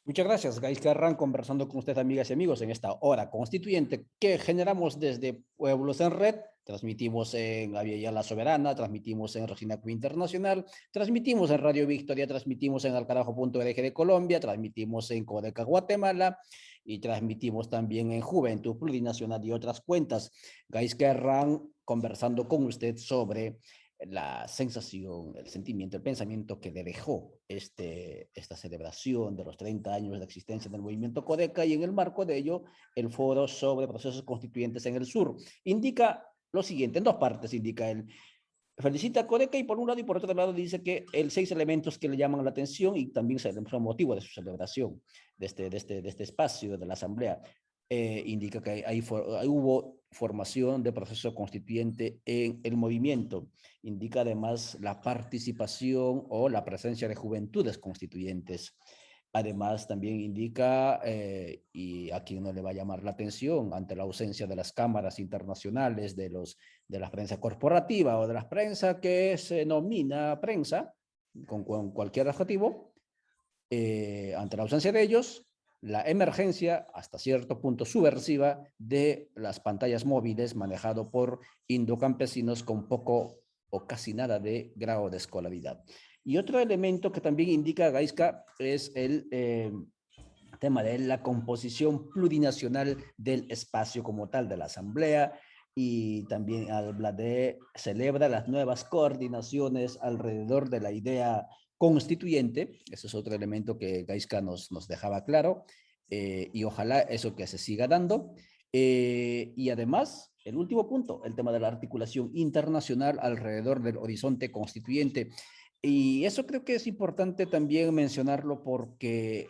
Muchas gracias, Gais Carran, conversando con usted, amigas y amigos, en esta hora constituyente que generamos desde Pueblos en Red. Transmitimos en la Vía La Soberana, transmitimos en Regina Internacional, transmitimos en Radio Victoria, transmitimos en alcarajo.org de Colombia, transmitimos en Codeca Guatemala y transmitimos también en Juventud Plurinacional y otras cuentas. Gais Carran, conversando con usted sobre la sensación, el sentimiento, el pensamiento que le dejó esta celebración de los 30 años de existencia del movimiento Codeca, y en el marco de ello el foro sobre procesos constituyentes en el sur. Indica lo siguiente, en dos partes indica él. Felicita a Codeca y por un lado y por otro lado dice que el 6 elementos que le llaman la atención y también son motivo de su celebración de este espacio de la asamblea. Indica que ahí hubo formación de proceso constituyente en el movimiento. Indica además la participación o la presencia de juventudes constituyentes. Además, también indica, y a quien no le va a llamar la atención, ante la ausencia de las cámaras internacionales, de la prensa corporativa o de la prensa que se denomina prensa, con cualquier adjetivo, ante la ausencia de ellos, la emergencia, hasta cierto punto subversiva, de las pantallas móviles manejado por indocampesinos con poco o casi nada de grado de escolaridad. Y otro elemento que también indica Gaisca es tema de la composición plurinacional del espacio como tal de la Asamblea, y también celebra las nuevas coordinaciones alrededor de la idea constituyente. Ese es otro elemento que Gaizka nos dejaba claro, y ojalá eso que se siga dando. Y además, el último punto, el tema de la articulación internacional alrededor del horizonte constituyente. Y eso creo que es importante también mencionarlo porque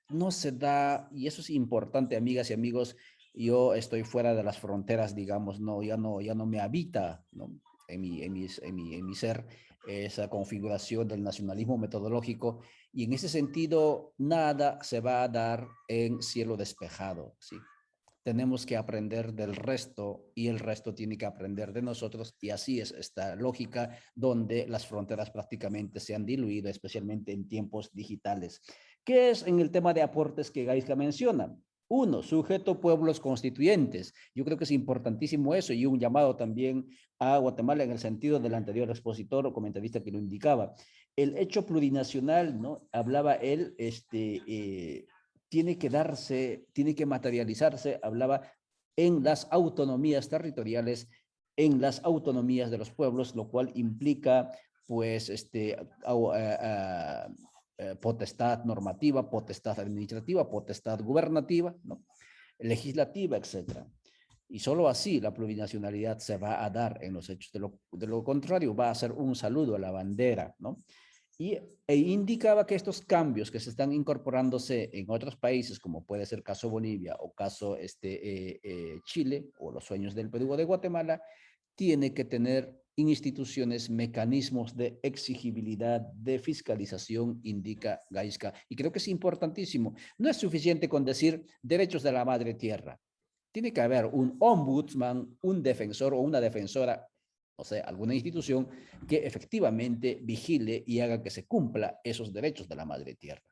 no se da, y eso es importante, amigas y amigos, yo estoy fuera de las fronteras, digamos, ya no me habita, ¿no? En mi ser esa configuración del nacionalismo metodológico, y en ese sentido nada se va a dar en cielo despejado, ¿sí? Tenemos que aprender del resto y el resto tiene que aprender de nosotros, y así es esta lógica donde las fronteras prácticamente se han diluido, especialmente en tiempos digitales. ¿Qué es en el tema de aportes que Gaizka menciona? Uno, sujeto pueblos constituyentes. Yo creo que es importantísimo eso, y un llamado también a Guatemala en el sentido del anterior expositor o comentarista que lo indicaba. El hecho plurinacional, ¿no? Hablaba él, tiene que darse, tiene que materializarse, hablaba en las autonomías territoriales, en las autonomías de los pueblos, lo cual implica pues potestad normativa, potestad administrativa, potestad gubernativa, ¿no? Legislativa, etcétera. Y solo así la plurinacionalidad se va a dar en los hechos. De lo contrario, va a ser un saludo a la bandera, ¿no? E indicaba que estos cambios que se están incorporándose en otros países, como puede ser caso Bolivia o caso Chile, o los sueños del Perú o de Guatemala, tiene que tener instituciones, mecanismos de exigibilidad, de fiscalización, indica Gaizka. Y creo que es importantísimo. No es suficiente con decir derechos de la madre tierra. Tiene que haber un ombudsman, un defensor o una defensora, o sea, alguna institución que efectivamente vigile y haga que se cumpla esos derechos de la madre tierra.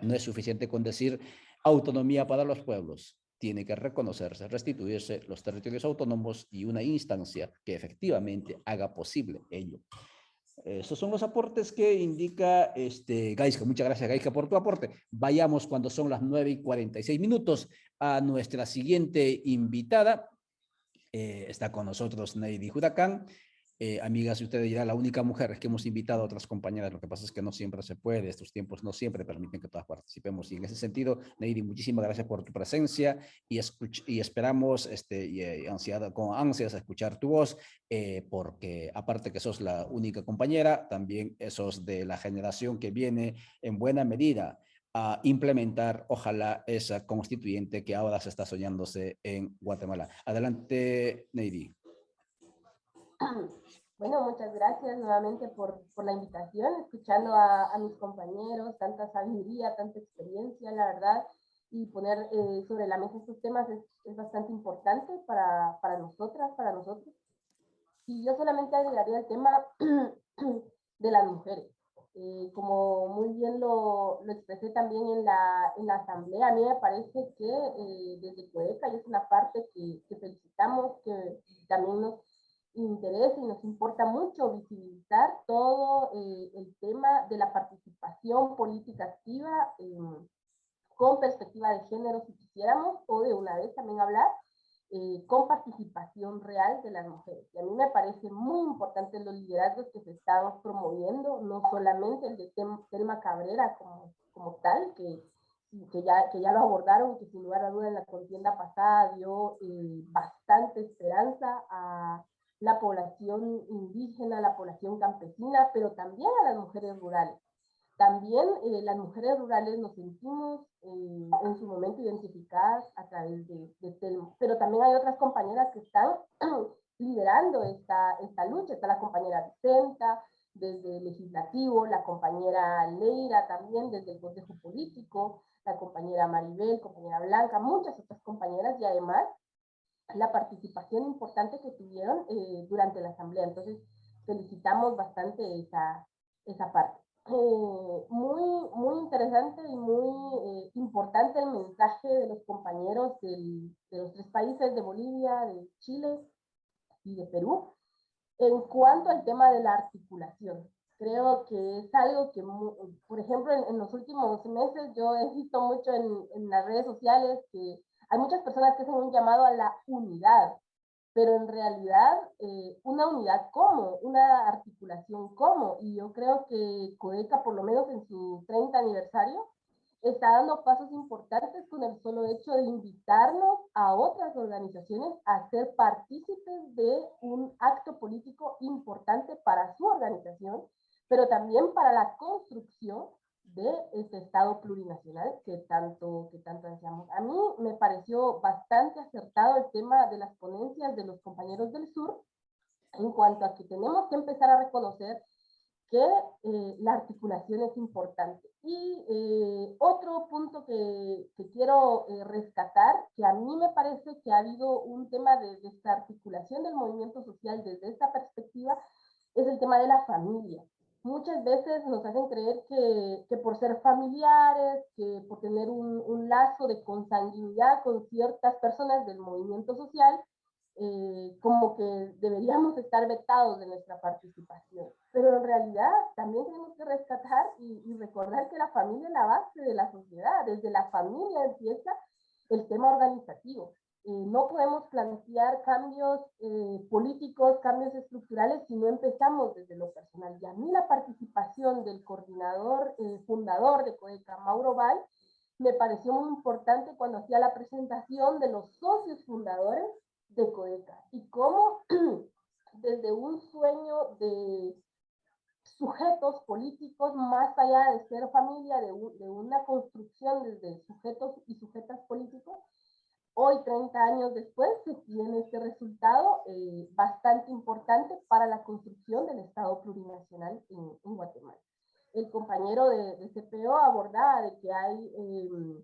No es suficiente con decir autonomía para los pueblos. Tiene que reconocerse, restituirse los territorios autónomos y una instancia que efectivamente haga posible ello. Esos son los aportes que indica Gaizka. Muchas gracias, Gaizka, por tu aporte. Vayamos, cuando son las 9:46, a nuestra siguiente invitada. Está con nosotros Neidy Huracán. Amigas, ustedes dirán, la única mujer, es que hemos invitado a otras compañeras, lo que pasa es que no siempre se puede, estos tiempos no siempre permiten que todas participemos, y en ese sentido, Neidy, muchísimas gracias por tu presencia, y esperamos con ansias escuchar tu voz, porque aparte que sos la única compañera, también sos de la generación que viene en buena medida a implementar, ojalá, esa constituyente que ahora se está soñándose en Guatemala. Adelante, Neidy. Bueno, muchas gracias nuevamente por la invitación, escuchando a mis compañeros, tanta sabiduría, tanta experiencia, la verdad, y poner sobre la mesa estos temas es bastante importante para nosotras, para nosotros. Y yo solamente agregaría el tema de las mujeres. Como muy bien lo expresé también en la asamblea, a mí me parece que desde Cueca, y es una parte que felicitamos, que también nos interesa y nos importa mucho visibilizar todo el tema de la participación política activa con perspectiva de género, si quisiéramos, o de una vez también hablar con participación real de las mujeres. Y a mí me parece muy importante los liderazgos que se están promoviendo, no solamente el de Telma Cabrera como tal, que ya lo abordaron, que sin lugar a duda en la contienda pasada dio bastante esperanza a la población indígena, a la población campesina, pero también a las mujeres rurales. También las mujeres rurales nos sentimos en su momento identificadas a través de Telma, pero también hay otras compañeras que están liderando esta lucha. Está la compañera Vicenta desde el legislativo, la compañera Leira también desde el Consejo Político, la compañera Maribel, compañera Blanca, muchas otras compañeras, y además la participación importante que tuvieron durante la asamblea. Entonces felicitamos bastante esa parte. Muy interesante y muy importante el mensaje de los compañeros de los tres países, de Bolivia, de Chile y de Perú, en cuanto al tema de la articulación. Creo que es algo que, por ejemplo, en los últimos meses yo he visto mucho en las redes sociales que hay muchas personas que hacen un llamado a la unidad, pero en realidad una unidad ¿cómo? Una articulación ¿cómo? Y yo creo que Codeca, por lo menos en su 30 aniversario, está dando pasos importantes con el solo hecho de invitarnos a otras organizaciones a ser partícipes de un acto político importante para su organización, pero también para la construcción de este Estado plurinacional que tanto ansiamos. A mí me pareció bastante acertado el tema de las ponencias de los compañeros del sur, en cuanto a que tenemos que empezar a reconocer que la articulación es importante. Y otro punto que quiero rescatar, que a mí me parece que ha habido un tema de desarticulación del movimiento social desde esta perspectiva, es el tema de la familia. Muchas veces nos hacen creer que por ser familiares, que por tener un lazo de consanguinidad con ciertas personas del movimiento social, como que deberíamos estar vetados de nuestra participación. Pero en realidad también tenemos que rescatar y recordar que la familia es la base de la sociedad. Desde la familia empieza el tema organizativo. No podemos plantear cambios políticos, cambios estructurales si no empezamos desde lo personal. Y a mí la participación del coordinador fundador de Codeca, Mauro Val, me pareció muy importante cuando hacía la presentación de los socios fundadores de Codeca y cómo desde un sueño de sujetos políticos, más allá de ser familia, de una construcción desde sujetos y sujetas políticos, hoy, 30 años después, se tiene este resultado bastante importante para la construcción del Estado plurinacional en Guatemala. El compañero de CPO abordaba de que hay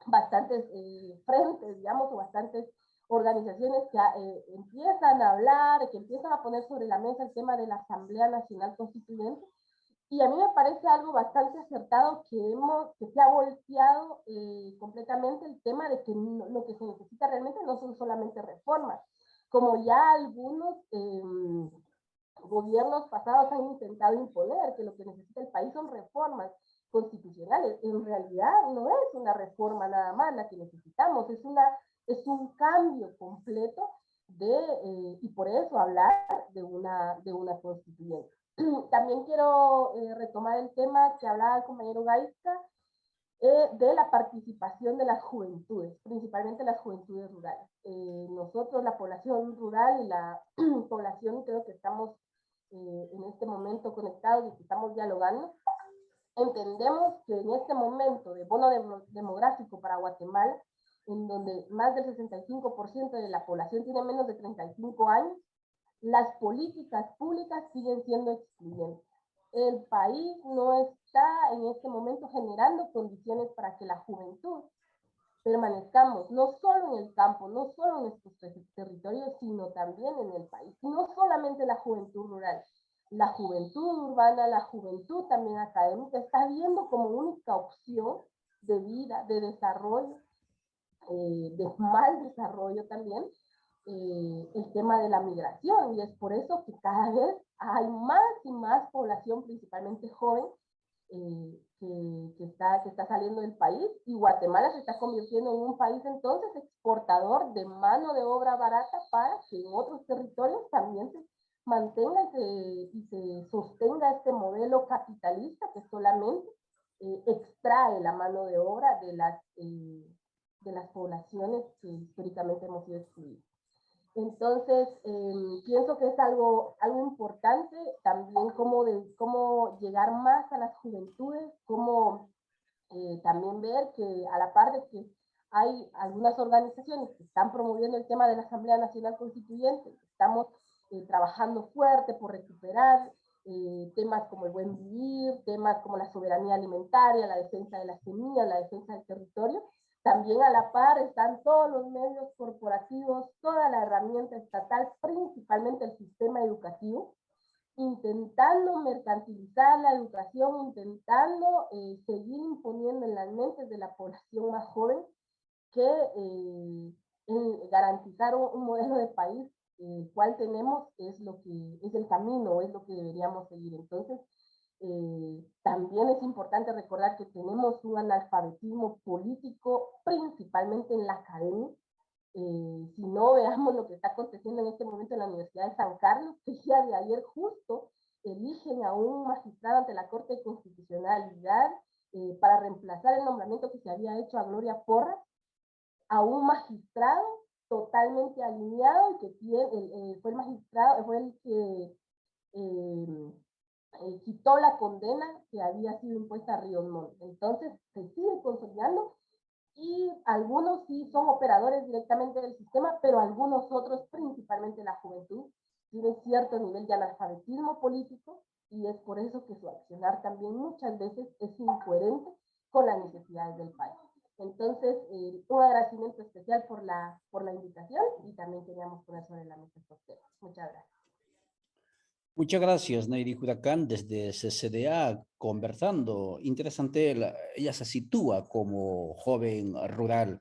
bastantes frentes, digamos, o bastantes organizaciones que empiezan a hablar, que empiezan a poner sobre la mesa el tema de la Asamblea Nacional Constituyente, y a mí me parece algo bastante acertado que se ha volteado completamente el tema de que lo que se necesita realmente no son solamente reformas, como ya algunos gobiernos pasados han intentado imponer, que lo que necesita el país son reformas constitucionales. En realidad no es una reforma nada más la que necesitamos, es un cambio completo y por eso hablar de una constituyente. También quiero retomar el tema que hablaba el compañero Gaisca de la participación de las juventudes, principalmente las juventudes rurales. Nosotros, la población rural y la población, creo que estamos en este momento conectados y que estamos dialogando, entendemos que en este momento de bono demográfico para Guatemala, en donde más del 65% de la población tiene menos de 35 años, las políticas públicas siguen siendo excluyentes. El país no está en este momento generando condiciones para que la juventud permanezcamos no solo en el campo, no solo en estos territorios, sino también en el país. Y no solamente la juventud rural, la juventud urbana, la juventud también académica está viendo como única opción de vida, de desarrollo, de mal desarrollo también, el tema de la migración, y es por eso que cada vez hay más y más población, principalmente joven, que está saliendo del país, y Guatemala se está convirtiendo en un país entonces exportador de mano de obra barata para que en otros territorios también se mantenga y se sostenga este modelo capitalista que solamente extrae la mano de obra de las poblaciones que históricamente hemos sido excluidas. Entonces, pienso que es algo importante también cómo llegar más a las juventudes, cómo también ver que a la par de que hay algunas organizaciones que están promoviendo el tema de la Asamblea Nacional Constituyente, estamos trabajando fuerte por recuperar temas como el buen vivir, temas como la soberanía alimentaria, la defensa de las semillas, la defensa del territorio. También a la par están todos los medios corporativos, toda la herramienta estatal, principalmente el sistema educativo, intentando mercantilizar la educación, intentando seguir imponiendo en las mentes de la población más joven que garantizar un modelo de país el cual tenemos es el camino, es lo que deberíamos seguir. Entonces, También es importante recordar que tenemos un analfabetismo político principalmente en la academia. Si no, veamos lo que está aconteciendo en este momento en la Universidad de San Carlos, que el día de ayer justo eligen a un magistrado ante la Corte de Constitucionalidad para reemplazar el nombramiento que se había hecho a Gloria Porras, a un magistrado totalmente alineado y que fue el magistrado, fue el que quitó la condena que había sido impuesta a Ríos Montt. Entonces se sigue consolidando y algunos sí son operadores directamente del sistema, pero algunos otros, principalmente la juventud, tienen cierto nivel de analfabetismo político y es por eso que su accionar también muchas veces es incoherente con las necesidades del país. Entonces, un agradecimiento especial por la invitación y también queríamos poner sobre la mesa estos temas. Muchas gracias. Muchas gracias, Naydi Huracán, desde CCDA, conversando. Interesante, ella se sitúa como joven rural.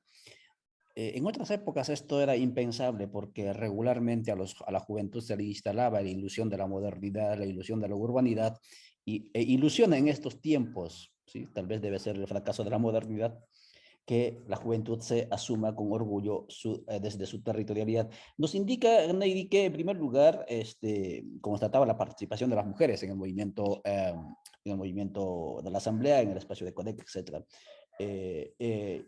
En otras épocas esto era impensable porque regularmente a la juventud se le instalaba la ilusión de la modernidad, la ilusión de la urbanidad, e ilusiona en estos tiempos, ¿sí? Tal vez debe ser el fracaso de la modernidad, que la juventud se asuma con orgullo desde su territorialidad. Nos indica, Naydi, que en primer lugar, constataba la participación de las mujeres en el movimiento de la Asamblea, en el espacio de CODEC, etc.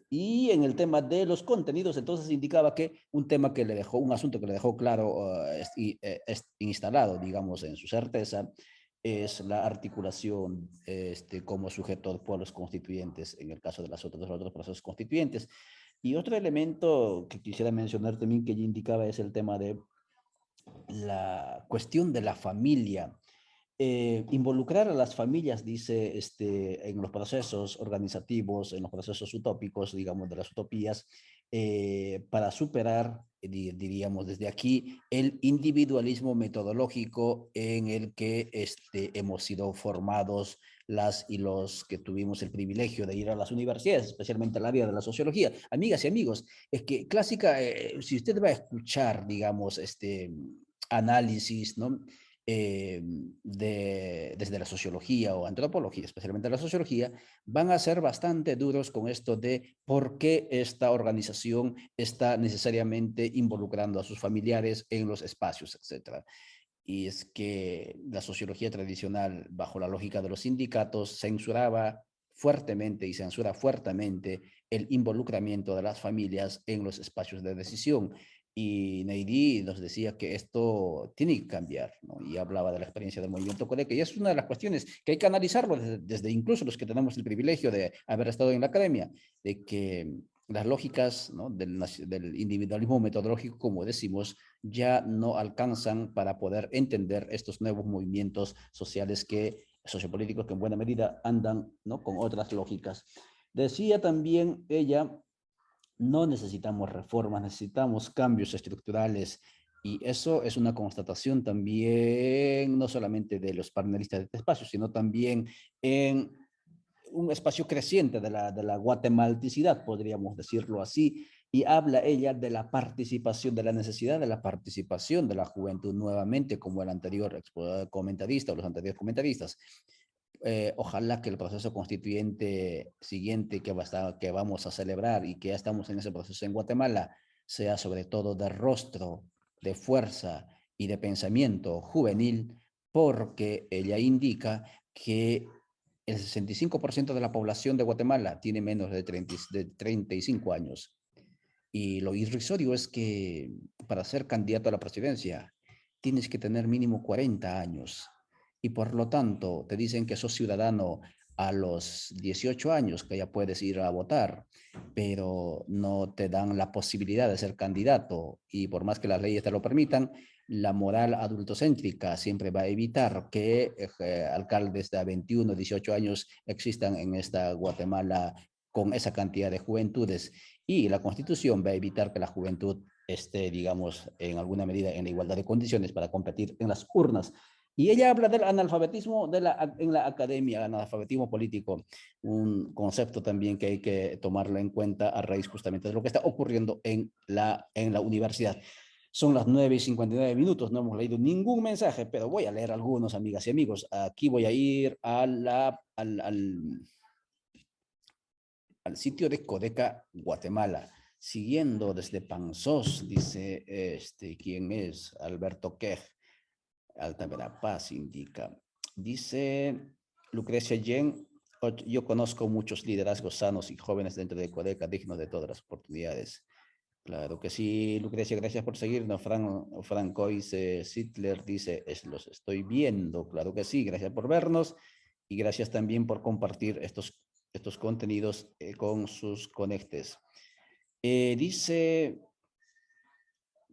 Y en el tema de los contenidos, entonces indicaba que un asunto que le dejó claro, instalado, digamos, en su certeza, es la articulación como sujeto de pueblos constituyentes, en el caso de los otros procesos constituyentes. Y otro elemento que quisiera mencionar también que ella indicaba es el tema de la cuestión de la familia. Involucrar a las familias, dice, en los procesos organizativos, en los procesos utópicos, digamos, de las utopías, para superar, diríamos desde aquí, el individualismo metodológico en el que hemos sido formados las y los que tuvimos el privilegio de ir a las universidades, especialmente al área de la sociología. Amigas y amigos, es que clásica, si usted va a escuchar, digamos, análisis, ¿no? Desde la sociología o antropología, especialmente la sociología, van a ser bastante duros con esto de por qué esta organización está necesariamente involucrando a sus familiares en los espacios, etc. Y es que la sociología tradicional, bajo la lógica de los sindicatos, censuraba fuertemente y censura fuertemente el involucramiento de las familias en los espacios de decisión. Y Naydi nos decía que esto tiene que cambiar, ¿no? Y hablaba de la experiencia del movimiento Codeca. Y es una de las cuestiones que hay que analizarlo desde incluso los que tenemos el privilegio de haber estado en la academia, de que las lógicas, ¿no? del individualismo metodológico, como decimos, ya no alcanzan para poder entender estos nuevos movimientos sociales sociopolíticos que en buena medida andan, ¿no? con otras lógicas. Decía también ella, no necesitamos reformas, necesitamos cambios estructurales. Y eso es una constatación también, no solamente de los panelistas de este espacio, sino también en un espacio creciente de la guatemalticidad, podríamos decirlo así, y habla ella de la participación, de la necesidad de la participación de la juventud nuevamente, como el anterior comentarista o los anteriores comentaristas. Ojalá que el proceso constituyente siguiente que vamos a celebrar y que ya estamos en ese proceso en Guatemala sea sobre todo de rostro, de fuerza y de pensamiento juvenil, porque ella indica que el 65% de la población de Guatemala tiene menos de 35 años. Y lo irrisorio es que para ser candidato a la presidencia tienes que tener mínimo 40 años. Y por lo tanto te dicen que sos ciudadano a los 18 años, que ya puedes ir a votar, pero no te dan la posibilidad de ser candidato. Y por más que las leyes te lo permitan, la moral adultocéntrica siempre va a evitar que alcaldes de 21, 18 años existan en esta Guatemala con esa cantidad de juventudes. Y la Constitución va a evitar que la juventud esté, digamos, en alguna medida en la igualdad de condiciones para competir en las urnas. Y ella habla del analfabetismo en la academia, analfabetismo político, un concepto también que hay que tomarlo en cuenta a raíz justamente de lo que está ocurriendo en la universidad. Son las 9:59, no hemos leído ningún mensaje, pero voy a leer algunos, amigas y amigos. Aquí voy a ir a al sitio de Codeca Guatemala. Siguiendo desde Panzós, dice, ¿quién es? Alberto Quej, Alta Verapaz, indica. Dice Lucrecia Yen, yo conozco muchos liderazgos sanos y jóvenes dentro de Codeca, dignos de todas las oportunidades. Claro que sí, Lucrecia, gracias por seguirnos. Francois Sittler dice, los estoy viendo. Claro que sí, gracias por vernos y gracias también por compartir estos contenidos con sus conectes. Dice,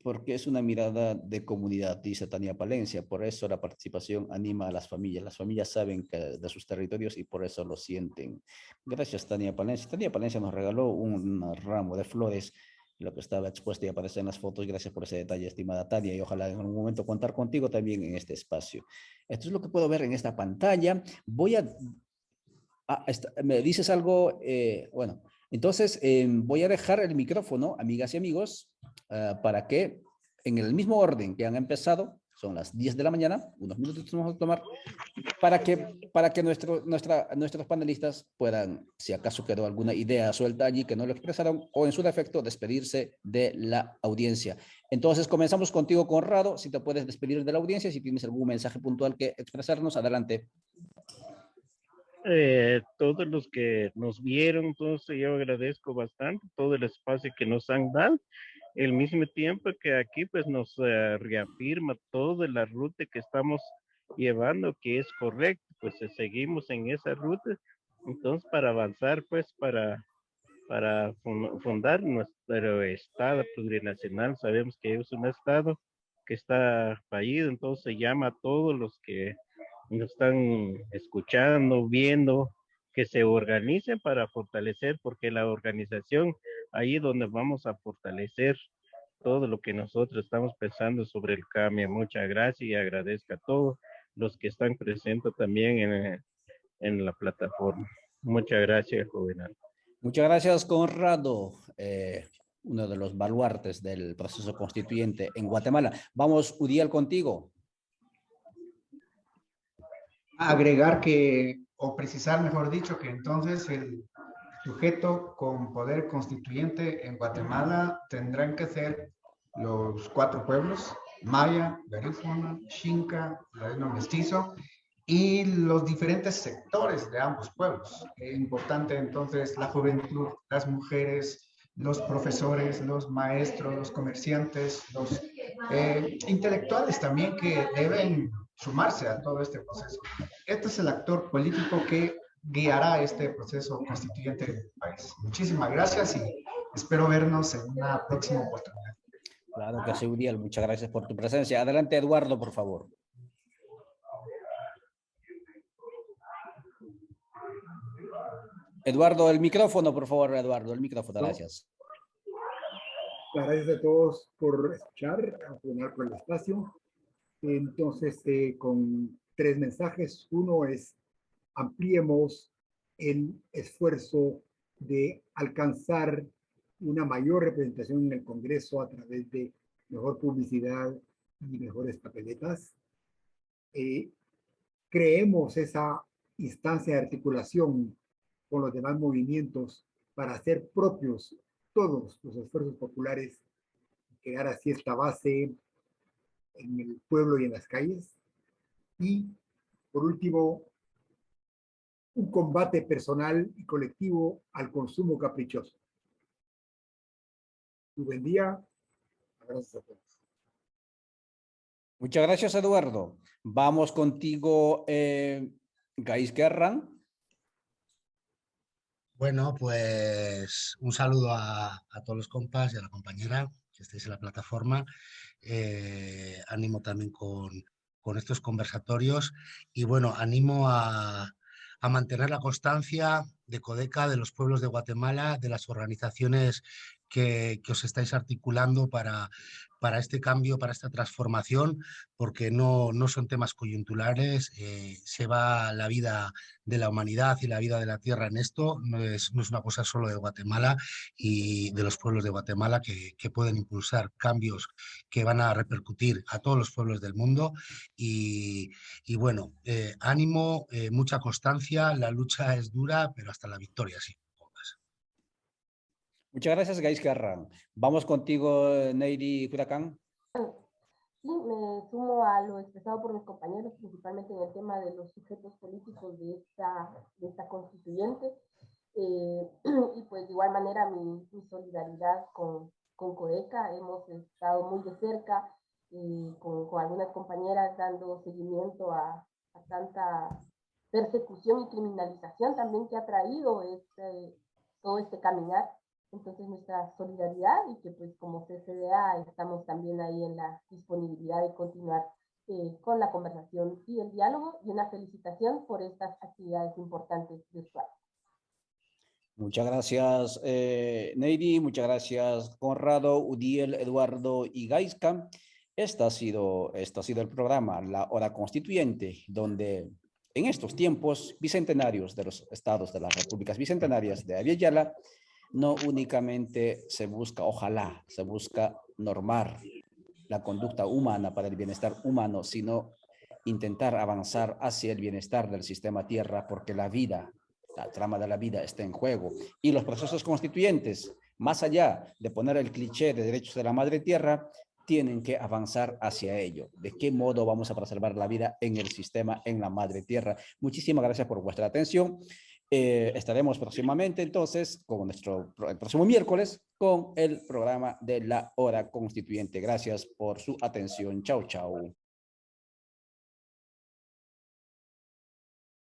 porque es una mirada de comunidad, dice Tania Palencia, por eso la participación anima a las familias saben de sus territorios y por eso lo sienten. Gracias, Tania Palencia. Tania Palencia nos regaló un ramo de flores, lo que estaba expuesto y aparece en las fotos. Gracias por ese detalle, estimada Tania, y ojalá en algún momento contar contigo también en este espacio. Esto es lo que puedo ver en esta pantalla. ¿Me dices algo? Bueno, entonces voy a dejar el micrófono, amigas y amigos, para que en el mismo orden que han empezado, son las 10 de la mañana, unos minutos vamos a tomar, para que nuestros panelistas puedan, si acaso quedó alguna idea suelta allí que no lo expresaron, o en su defecto, despedirse de la audiencia. Entonces, comenzamos contigo, Conrado, si te puedes despedir de la audiencia, si tienes algún mensaje puntual que expresarnos, adelante. Todos los que nos vieron, entonces yo agradezco bastante todo el espacio que nos han dado, al mismo tiempo que aquí pues nos reafirma toda la ruta que estamos llevando, que es correcto, pues seguimos en esa ruta, entonces para avanzar pues para fundar nuestro estado plurinacional. Sabemos que es un estado que está fallido, entonces llama a todos los que nos están escuchando, viendo, que se organicen para fortalecer, porque la organización, ahí es donde vamos a fortalecer todo lo que nosotros estamos pensando sobre el cambio. Muchas gracias y agradezco a todos los que están presentes también en la plataforma. Muchas gracias, Juvenal. Muchas gracias, Conrado, uno de los baluartes del proceso constituyente en Guatemala. Vamos, Udiel, contigo. Agregar que, o precisar, mejor dicho, que entonces el sujeto con poder constituyente en Guatemala tendrán que ser los 4 pueblos, Maya, Garífuna, Xinca, Ladino Mestizo, y los diferentes sectores de ambos pueblos. Importante entonces la juventud, las mujeres, los profesores, los maestros, los comerciantes, los intelectuales también que deben sumarse a todo este proceso. Este es el actor político que guiará este proceso constituyente del país. Muchísimas gracias y espero vernos en una próxima oportunidad. Claro que sí, Uriel, muchas gracias por tu presencia. Adelante, Eduardo, por favor. Eduardo, el micrófono, por favor, Eduardo, el micrófono, gracias. Gracias a todos por escuchar, por el espacio. Entonces, con 3 mensajes. Uno es, ampliemos el esfuerzo de alcanzar una mayor representación en el Congreso a través de mejor publicidad y mejores papeletas. Creemos esa instancia de articulación con los demás movimientos para hacer propios todos los esfuerzos populares, crear así esta base en el pueblo y en las calles. Y, por último, un combate personal y colectivo al consumo caprichoso. Y buen día. Gracias a todos. Muchas gracias, Eduardo. Vamos contigo, Gais Guerra. Bueno, pues un saludo a todos los compas y a la compañera que estáis en la plataforma. Ánimo también con estos conversatorios y bueno, animo a mantener la constancia de Codeca, de los pueblos de Guatemala, de las organizaciones que os estáis articulando para para este cambio, para esta transformación, porque no son temas coyunturales, se va la vida de la humanidad y la vida de la tierra en esto, no es una cosa solo de Guatemala y de los pueblos de Guatemala que pueden impulsar cambios que van a repercutir a todos los pueblos del mundo y bueno, ánimo, mucha constancia, la lucha es dura, pero hasta la victoria, sí. Muchas gracias, Gais Garran. Vamos contigo, Neidi Huracán. Sí, me sumo a lo expresado por mis compañeros, principalmente en el tema de los sujetos políticos de esta constituyente. Y pues de igual manera mi solidaridad con Codeca. Hemos estado muy de cerca con algunas compañeras dando seguimiento a tanta persecución y criminalización también que ha traído todo este caminar. Entonces nuestra solidaridad y que pues como CCDA estamos también ahí en la disponibilidad de continuar con la conversación y el diálogo, y una felicitación por estas actividades importantes de Usuario. Muchas gracias, Neidi. Muchas gracias, Conrado, Udiel, Eduardo y Gaisca. Este ha sido el programa La Hora Constituyente, donde en estos tiempos bicentenarios de los estados de las repúblicas bicentenarias de Abya Yala, no únicamente se busca, ojalá, se busca normar la conducta humana para el bienestar humano, sino intentar avanzar hacia el bienestar del sistema tierra, porque la vida, la trama de la vida está en juego. Y los procesos constituyentes, más allá de poner el cliché de derechos de la madre tierra, tienen que avanzar hacia ello. ¿De qué modo vamos a preservar la vida en el sistema, en la madre tierra? Muchísimas gracias por vuestra atención. Estaremos próximamente entonces el próximo miércoles con el programa de La Hora Constituyente. Gracias por su atención. Chau, chau.